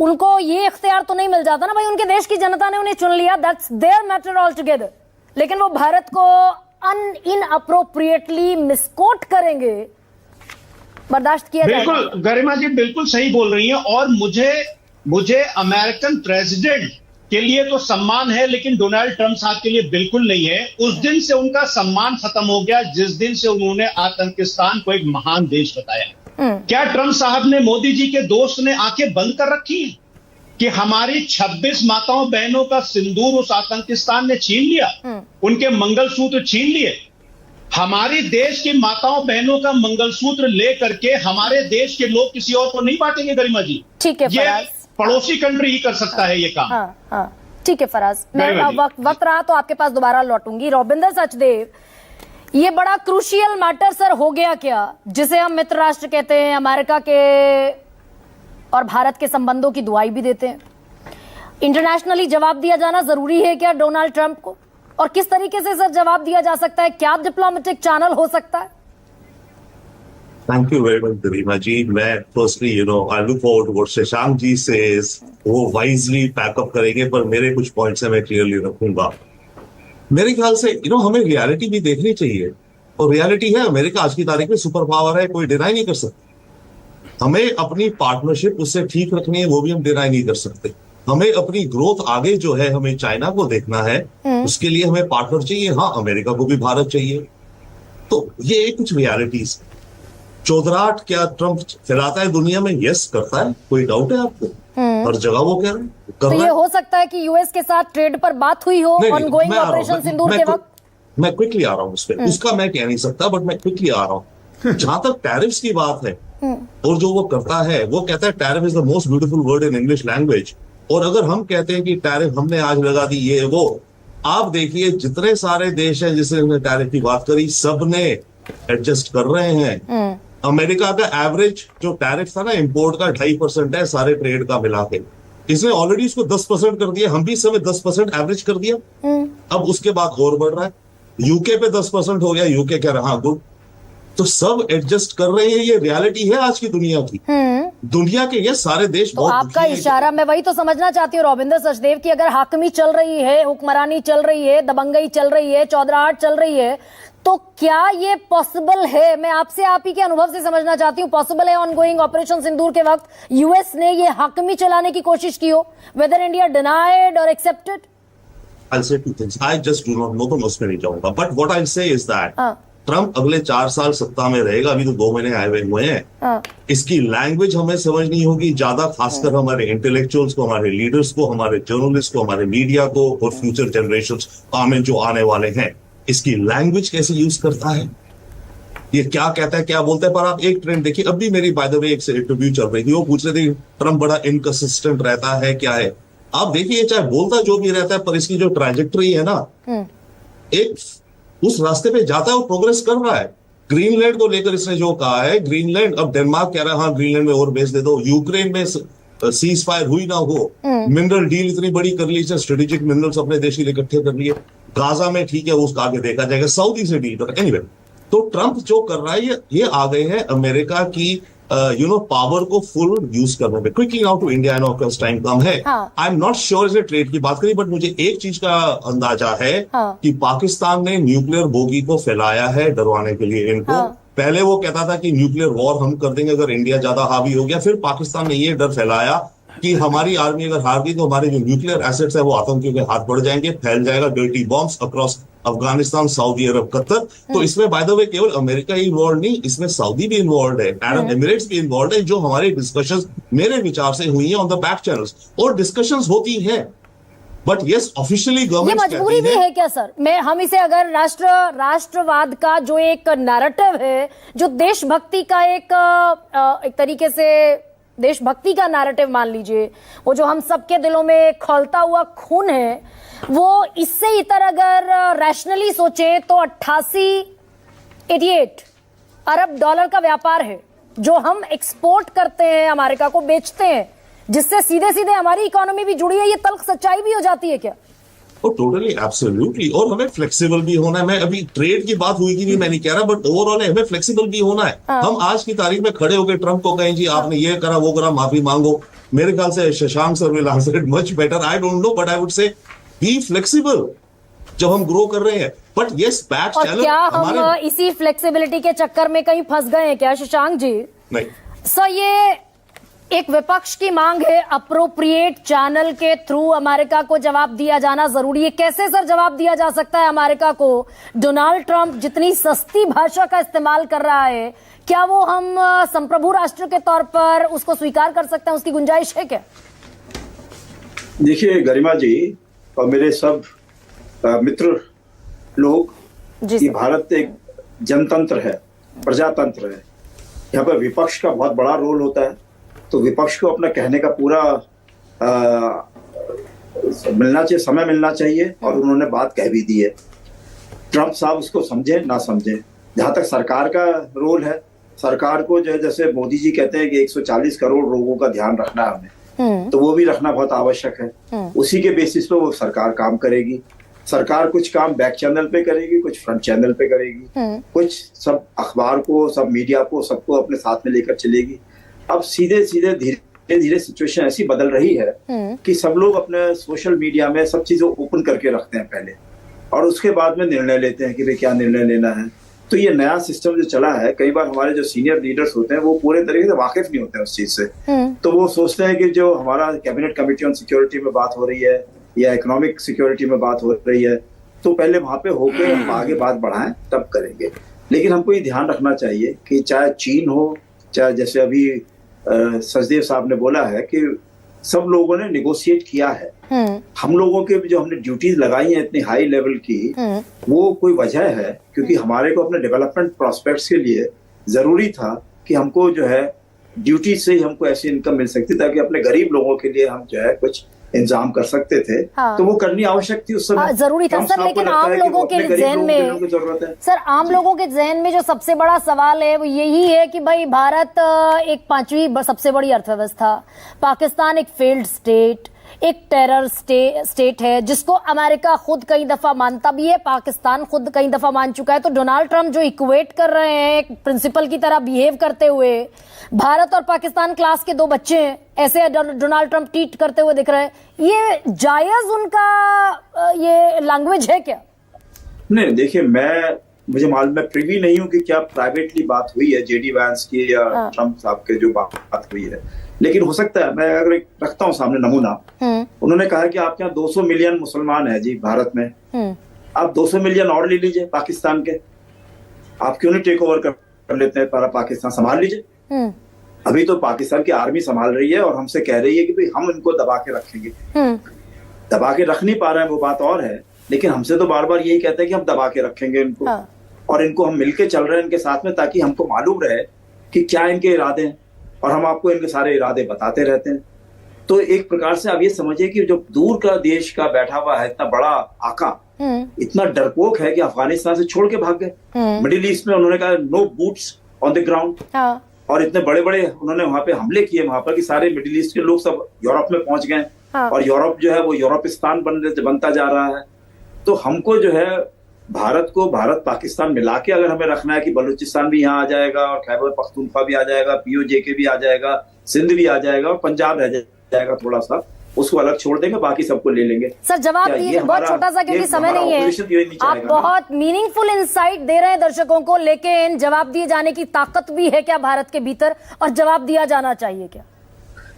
उनको ये इख्तियार तो नहीं मिल जाता ना भाई, उनके देश की जनता ने उन्हें चुन लिया, that's their matter all together. लेकिन वो भारत को इनअप्रोप्रिएटली मिसकोट करेंगे, बर्दाश्त किया जाएगा? बिल्कुल गरिमा जी, बिल्कुल सही बोल रही हैं। और मुझे अमेरिकन प्रेसिडेंट के लिए तो सम्मान है, लेकिन डोनाल्ड ट्रंप साहब के लिए बिल्कुल नहीं है। उस दिन से उनका सम्मान खत्म हो गया जिस दिन से उन्होंने आतंकिस्तान को एक महान देश बताया। क्या ट्रंप साहब ने, मोदी जी के दोस्त ने आंखें बंद कर रखी हैं कि हमारी 26 माताओं बहनों का सिंदूर उस आतंकिस्तान ने छीन लिया, उनके मंगलसूत्र छीन लिए? हमारी देश की माताओं बहनों का मंगलसूत्र ले करके हमारे देश के लोग किसी और को नहीं बांटेंगे गरिमा जी। ठीक है, ये पड़ोसी कंट्री ही कर सकता है ये काम। हाँ, ठीक है फराज, मैं वक्त रहा तो आपके पास दोबारा लौटूंगी। रविंदर सचदेव, ये बड़ा क्रूशियल मैटर सर हो गया क्या, जिसे हम मित्र राष्ट्र कहते हैं, अमेरिका के और भारत के संबंधों की दुआई भी देते हैं। इंटरनेशनली जवाब दिया जाना जरूरी है क्या डोनाल्ड ट्रंप को, और किस तरीके से सर जवाब दिया जा सकता है? क्या डिप्लोमेटिक चैनल हो सकता है? Thank you very much, गरिमा जी। मैं firstly, I look forward to what Shashank ji says, वो wisely पैक अप करेंगे, पर मेरे कुछ पॉइंट्स है मैं क्लियरली रखूंगा। मेरे ख्याल से हमें रियलिटी भी देखनी चाहिए, और रियलिटी है अमेरिका आज की तारीख में सुपर पावर है, कोई डिनाई नहीं कर सकता। हमें अपनी पार्टनरशिप उससे ठीक रखनी है, वो भी हम डिनाई नहीं कर सकते। हमें अपनी ग्रोथ आगे जो है, हमें चाइना को देखना है, उसके लिए हमें पार्टनर चाहिए। हाँ, अमेरिका को भी भारत चाहिए। तो ये कुछ रियलिटीज। चौधराहट क्या ट्रंप फैलाता है दुनिया में? यस, करता है, कोई डाउट है आपको? हर जगह वो कह रहे हैं, तो ये हो सकता है कि यूएस के साथ ट्रेड पर बात हुई हो ऑनगोइंग ऑपरेशन सिंदूर के वक्त? मैं क्विकली आ रहा हूँ उस पर, उसका मैं कह नहीं सकता, बट मैं क्विकली आ रहा हूँ। जहां तक टैरिफ्स की बात है, और जो वो करता है, वो कहता है tariff is the most beautiful word in English language. और अगर हम कहते हैं कि टैरिफ हमने आज लगा दी, ये वो, आप देखिए जितने सारे देश हैं जिसने टैरिफ की बात करी, सब ने एडजस्ट कर रहे हैं। अमेरिका का एवरेज जो टैरिफ था ना इंपोर्ट का 2.5% है सारे ट्रेड का मिला के, इसने ऑलरेडी इसको 10% कर दिया। हम भी इस समय 10% एवरेज कर दिया, अब उसके बाद और बढ़ रहा है। यूके पे 10% हो गया, यूके कह रहा गुड। तो सब एडजस्ट कर रहे हैं, ये रियलिटी है आज की दुनिया की। दुनिया के ये सारे देश तो आपका इशारा, मैं वही तो समझना चाहती हूँ रविंदर सचदेव की, अगर हाकमी चल रही है, हुक्मरानी चल रही है, दबंगई चल रही है, चौधराहट चल रही है, तो क्या ये पॉसिबल है? मैं आपसे, आप ही के अनुभव से समझना चाहती हूँ, पॉसिबल है ऑनगोइंग ऑपरेशन सिंदूर के वक्त यूएस ने ये हाकमी चलाने की कोशिश की हो, वेदर इंडिया डिनाइड और accepted? I'll say two things. I just do not know, तो मैं उसमें नहीं जाऊंगा, बट व्हाट आई से इज दैट ट्रंप अगले 4 साल सत्ता में रहेगा। अभी तो 2 महीने आए हुए हैं। इसकी लैंग्वेज हमें समझनी होगी ज्यादा, खासकर हमारे इंटेलेक्चुअल्स को, हमारे लीडर्स को, हमारे जर्नलिस्ट को, हमारे मीडिया को, और फ्यूचर जनरेशंस में जो आने वाले हैं, इसकी लैंग्वेज कैसे यूज करता है, ये क्या कहता है, क्या बोलता है। पर आप एक ट्रेंड देखिए, अभी मेरी बाय द वे एक इंटरव्यू चल रही थी, वो पूछ रहे थे ट्रंप बड़ा इनकंसिस्टेंट रहता है, क्या है। आप देखिए, चाहे बोलता जो भी रहता है, पर इसकी जो ट्रैजेक्टरी है ना, एक उस रास्ते पे जाता है, वो प्रोग्रेस कर रहा है। ग्रीनलैंड को लेकर इसने जो कहा है, ग्रीनलैंड, अब डेनमार्क कह रहा है हाँ ग्रीनलैंड में और बेस दे दो, यूक्रेन में सीज फायर हुई ना हो, मिनरल डील इतनी बड़ी कर ली, स्ट्रेटेजिक मिनरल्स अपने देश के लिए इकट्ठे कर लिए, गाजा में ठीक है उसका आगे देखा जाएगा, सऊदी से डील कर, एनीवे। तो ट्रंप जो कर रहा है ये आ गए हैं अमेरिका की पावर को फुल यूज करने में। Quickly now to India, no of time कम है, आई एम नॉट श्योर इसे ट्रेड की बात करी, बट मुझे एक चीज का अंदाजा है कि पाकिस्तान ने न्यूक्लियर बोगी को फैलाया है डरवाने के लिए इनको। पहले वो कहता था कि न्यूक्लियर वॉर हम कर देंगे अगर इंडिया ज्यादा हावी हो गया, फिर पाकिस्तान ने ये डर फैलाया कि हमारी आर्मी अगर हार गई तो हमारे जो न्यूक्लियर एसेट्स है वो आतंकियों के हाथ बढ़ जाएंगे, फैल जाएगा dirty bombs across Afghanistan, Saudi Arabia, Qatar. तो इसमें बाय द वे केवल अमेरिका ही इन्वॉल्व नहीं, इसमें सऊदी भी इन्वॉल्व है, अरब एमिरेट्स भी इन्वॉल्व है, जो हमारी डिस्कशंस मेरे विचार से हुई है ऑन द बैक चैनल्स, और डिस्कशंस होती हैं। बट यस, ऑफिशियली ये गवर्नमेंट मजबूरी भी है क्या सर? हम इसे अगर राष्ट्रवाद का जो एक नैरेटिव है, जो देशभक्ति का एक तरीके से देशभक्ति का नैरेटिव मान लीजिए, वो जो हम सबके दिलों में खौलता हुआ खून है, वो इससे इतर अगर रैशनली सोचें तो 88 अरब डॉलर का व्यापार है जो हम एक्सपोर्ट करते हैं, अमेरिका को बेचते हैं, जिससे सीधे सीधे हमारी इकोनॉमी भी जुड़ी है। ये तल्ख सच्चाई भी हो जाती है क्या? टोटली एब्सोल्युटली, और हमें फ्लेक्सिबल भी होना है। मैं अभी ट्रेड की बात हुई कि नहीं मैं नहीं कह रहा, बट ओवरऑल हमें फ्लेक्सिबल भी होना है। हम आज की तारीख में खड़े होकर ट्रंप को कहें जी आपने ये करा वो करा, माफी मांगो, मेरे ख्याल से Shashank sir will answer it much better, I don't know, but I would say be flexible जब हम ग्रो कर रहे हैं। बट यस, बैक चैनल क्या हम इसी फ्लेक्सिबिलिटी के चक्कर में कहीं फंस गए हैं क्या शशांक जी? नहीं सर, ये एक विपक्ष की मांग है, अप्रोप्रिएट चैनल के थ्रू अमेरिका को जवाब दिया जाना जरूरी है। कैसे सर जवाब दिया जा सकता है अमेरिका को? डोनाल्ड ट्रंप जितनी सस्ती भाषा का इस्तेमाल कर रहा है, क्या वो हम संप्रभु राष्ट्र के तौर पर उसको स्वीकार कर सकते हैं? उसकी गुंजाइश है क्या? देखिए गरिमा जी और मेरे सब मित्र लोग, ये भारत एक जनतंत्र है, प्रजातंत्र है। यहाँ पर विपक्ष का बहुत बड़ा रोल होता है, तो विपक्ष को अपना कहने का पूरा समय मिलना चाहिए, और उन्होंने बात कह भी दी है। ट्रंप साहब उसको समझे ना समझे, जहां तक सरकार का रोल है, सरकार को जो है, जैसे मोदी जी कहते हैं कि 140 करोड़ लोगों का ध्यान रखना है हमें, तो वो भी रखना बहुत आवश्यक है। उसी के बेसिस पे वो सरकार काम करेगी। सरकार कुछ काम बैक चैनल पे करेगी, कुछ फ्रंट चैनल पे करेगी, कुछ सब अखबार को, सब मीडिया को, सबको अपने साथ में लेकर चलेगी। अब सीधे सीधे धीरे धीरे सिचुएशन ऐसी बदल रही है कि सब लोग अपने सोशल मीडिया में सब चीजें ओपन करके रखते हैं पहले, और उसके बाद में निर्णय लेते हैं कि भाई क्या निर्णय लेना है। तो ये नया सिस्टम जो चला है, कई बार हमारे जो सीनियर लीडर्स होते हैं वो पूरे तरीके से वाकिफ नहीं होते हैं उस चीज से, तो वो सोचते हैं कि जो हमारा कैबिनेट कमेटी ऑन सिक्योरिटी में बात हो रही है या इकोनॉमिक सिक्योरिटी में बात हो रही है, तो पहले वहां पे होके हम आगे बात बढ़ाएं तब करेंगे। लेकिन हमको ये ध्यान रखना चाहिए कि चाहे चीन हो, चाहे जैसे अभी सचदेव साहब ने बोला है कि सब लोगों ने निगोशिएट किया है। हम लोगों के जो हमने ड्यूटीज लगाई हैं इतनी हाई लेवल की, वो कोई वजह है क्योंकि हमारे को अपने डेवलपमेंट प्रोस्पेक्ट्स के लिए जरूरी था कि हमको जो है ड्यूटी से ही हमको ऐसी इनकम मिल सकती ताकि अपने गरीब लोगों के लिए हम जो है कुछ इंतजाम कर सकते थे। तो वो करनी आवश्यक थी उस समय, जरूरी था सर। लेकिन आम लोगों के जहन में सर, आम लोगों के जहन में जो सबसे बड़ा सवाल है वो यही है कि भाई भारत एक 5वीं सबसे बड़ी अर्थव्यवस्था, पाकिस्तान एक फेल्ड स्टेट, एक टेरर स्टेट है जिसको अमेरिका खुद कई दफा मानता भी है, पाकिस्तान खुद कई दफा मान चुका है। तो डोनाल्ड ट्रंप जो इक्वेट कर रहे हैं एक प्रिंसिपल की तरह बिहेव करते हुए, भारत और पाकिस्तान क्लास के दो बच्चे हैं ऐसे डोनाल्ड ट्रंप ट्वीट करते हुए दिख रहे हैं, ये जायज उनका ये लैंग्वेज है क्या? नहीं देखिए, मुझे मालूम, मैं प्रिवी नहीं हूँ कि क्या प्राइवेटली बात हुई है जेडी वैंस की या ट्रंप साहब के जो बात हुई है, लेकिन हो सकता है। मैं अगर रखता हूँ सामने नमूना, उन्होंने कहा कि आपके यहाँ 200 मिलियन मुसलमान है जी भारत में, आप 200 मिलियन और ले लीजिए पाकिस्तान के, आप क्यों नहीं टेक ओवर कर लेते हैं, पाकिस्तान संभाल लीजिए। अभी तो पाकिस्तान की आर्मी संभाल रही है और हमसे कह रही है कि भाई हम इनको दबा के रखेंगे। दबा के रख नहीं पा रहे हैं वो बात और है, लेकिन हमसे तो बार बार यही कहते हैं कि हम दबा के रखेंगे इनको, और इनको हम मिलके चल रहे हैं इनके साथ में, ताकि हमको मालूम रहे कि क्या इनके इरादे हैं, और हम आपको इनके सारे इरादे बताते रहते हैं। तो एक प्रकार से आप ये समझिए कि जो दूर का देश का बैठा हुआ है इतना बड़ा आका, इतना डरपोक है कि अफगानिस्तान से छोड़ के भाग गए। मिडिल ईस्ट में उन्होंने कहा no boots on the ground, और इतने बड़े बड़े उन्होंने वहां पे हमले किए वहां पर कि सारे मिडिल ईस्ट के लोग सब यूरोप में पहुंच गए। हाँ। और यूरोप जो है वो यूरोपिस्तान बनता जा रहा है। तो हमको जो है भारत पाकिस्तान मिला के अगर हमें रखना है कि बलूचिस्तान भी यहाँ आ जाएगा और खैबर पख्तूनख्वा भी आ जाएगा, POJK भी आ जाएगा, सिंध भी आ जाएगा और पंजाब रह जाएगा थोड़ा सा, उसको अलग छोड़ देंगे, बाकी सबको ले लेंगे। सर जवाब दिए, बहुत छोटा सा क्योंकि समय नहीं है। आप बहुत मीनिंगफुल इंसाइट दे रहे हैं दर्शकों को, लेकिन जवाब दिए जाने की ताकत भी है क्या भारत के भीतर, और जवाब दिया जाना चाहिए क्या?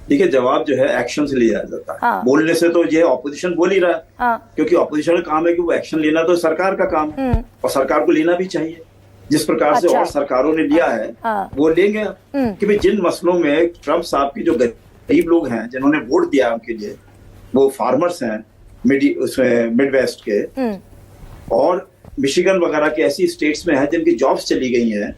देखिए, जवाब जो है एक्शन से लिया जाता है। हाँ। बोलने से तो ये ऑपोजिशन बोल ही रहा है। हाँ। क्योंकि ऑपोजिशन का काम है कि वो एक्शन लेना तो सरकार का काम है और सरकार को लेना भी चाहिए। जिस प्रकार से और सरकारों ने लिया है वो लेंगे कि भाई जिन मसलों में ट्रंप साहब की जो गरीब लोग हैं जिन्होंने वोट दिया उनके लिए, वो फार्मर्स हैं मिड वेस्ट के और मिशिगन वगैरह के ऐसी स्टेट्स में हैं जिनकी जॉब्स चली गई हैं,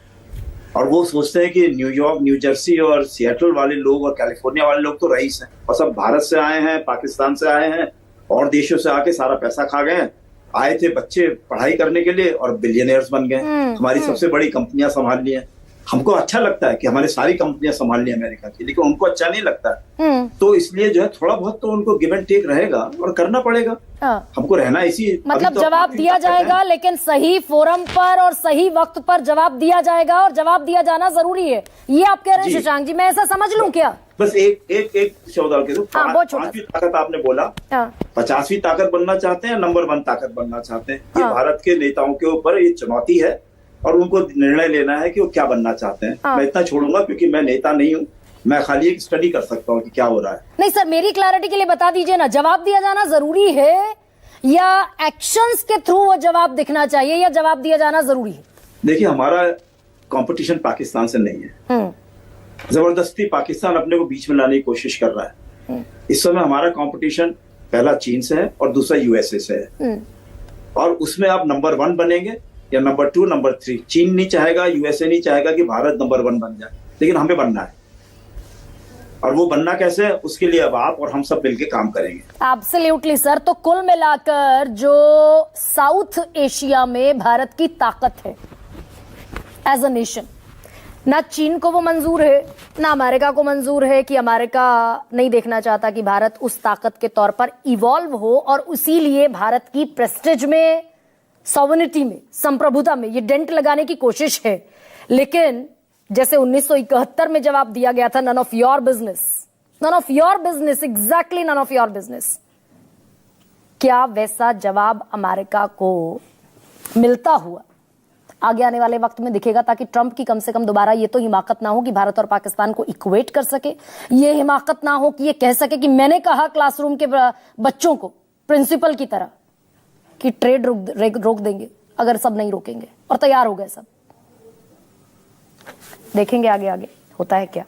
और वो सोचते हैं कि न्यूयॉर्क, न्यू जर्सी और सिएटल वाले लोग और कैलिफोर्निया वाले लोग तो रईस हैं और सब भारत से आए हैं, पाकिस्तान से आए हैं और देशों से आके सारा पैसा खा गए। आए थे बच्चे पढ़ाई करने के लिए और बिलियनियर्स बन गए। हमारी सबसे बड़ी कंपनियां संभाल ली हैं। हमको अच्छा लगता है कि हमारी सारी कंपनियां संभाल ली अमेरिका की, लेकिन उनको अच्छा नहीं लगता है। तो इसलिए जो है थोड़ा बहुत तो उनको गिव एंड टेक रहेगा और करना पड़ेगा। हमको रहना इसी, मतलब जवाब दिया जाएगा, लेकिन सही फोरम पर और सही वक्त पर जवाब दिया जाएगा, और जवाब दिया जाना जरूरी है, ये आप कह रहे हैं शशांक जी? मैं ऐसा समझ लूं क्या? बस एक सवाल के दो, पांचवी ताकत आपने बोला, 50वीं ताकत बनना चाहते हैं, नंबर 1 ताकत बनना चाहते हैं। ये भारत के नेताओं के ऊपर ये चुनौती है और उनको निर्णय लेना है कि वो क्या बनना चाहते हैं। मैं इतना छोड़ूंगा क्योंकि मैं नेता नहीं हूँ, मैं खाली एक स्टडी कर सकता हूँ कि क्या हो रहा है। नहीं सर, मेरी क्लैरिटी के लिए बता दीजिए ना, जवाब दिया जाना जरूरी है या एक्शंस के थ्रू वो जवाब दिखना चाहिए, या जवाब दिया जाना जरूरी है? देखिए, हमारा कंपटीशन पाकिस्तान से नहीं है। जबरदस्ती पाकिस्तान अपने को बीच में लाने की कोशिश कर रहा है। इस समय हमारा कंपटीशन पहला चीन से है और दूसरा USA से है, और उसमें आप नंबर 1 बनेंगे या नंबर 2, नंबर 3। चीन नहीं चाहेगा, USA नहीं चाहेगा कि भारत नंबर 1 बन जाए, लेकिन हमें बनना है। और वो बनना कैसे है, उसके लिए अब आप और हम सब मिलकर काम करेंगे। Absolutely sir. तो कुल मिलाकर जो साउथ एशिया में भारत की ताकत है एज अ नेशन, ना चीन को वो मंजूर है, ना अमेरिका को मंजूर है कि अमेरिका नहीं देखना चाहता कि भारत उस ताकत के तौर पर इवॉल्व हो, और इसीलिए भारत की प्रेस्टिज में, सॉवरेनिटी में, संप्रभुता में ये डेंट लगाने की कोशिश है। लेकिन जैसे 1971 में जवाब दिया गया था, none of your business, none of your business, exactly none of your business, क्या वैसा जवाब अमेरिका को मिलता हुआ आगे आने वाले वक्त में दिखेगा, ताकि ट्रंप की कम से कम दोबारा ये तो हिमाकत ना हो कि भारत और पाकिस्तान को इक्वेट कर सके, ये हिमाकत ना हो कि ये कह सके कि मैंने कहा क्लासरूम के बच्चों को प्रिंसिपल की तरह कि ट्रेड रोक देंगे अगर सब नहीं रोकेंगे, और तैयार हो गए सब। देखेंगे आगे आगे होता है क्या।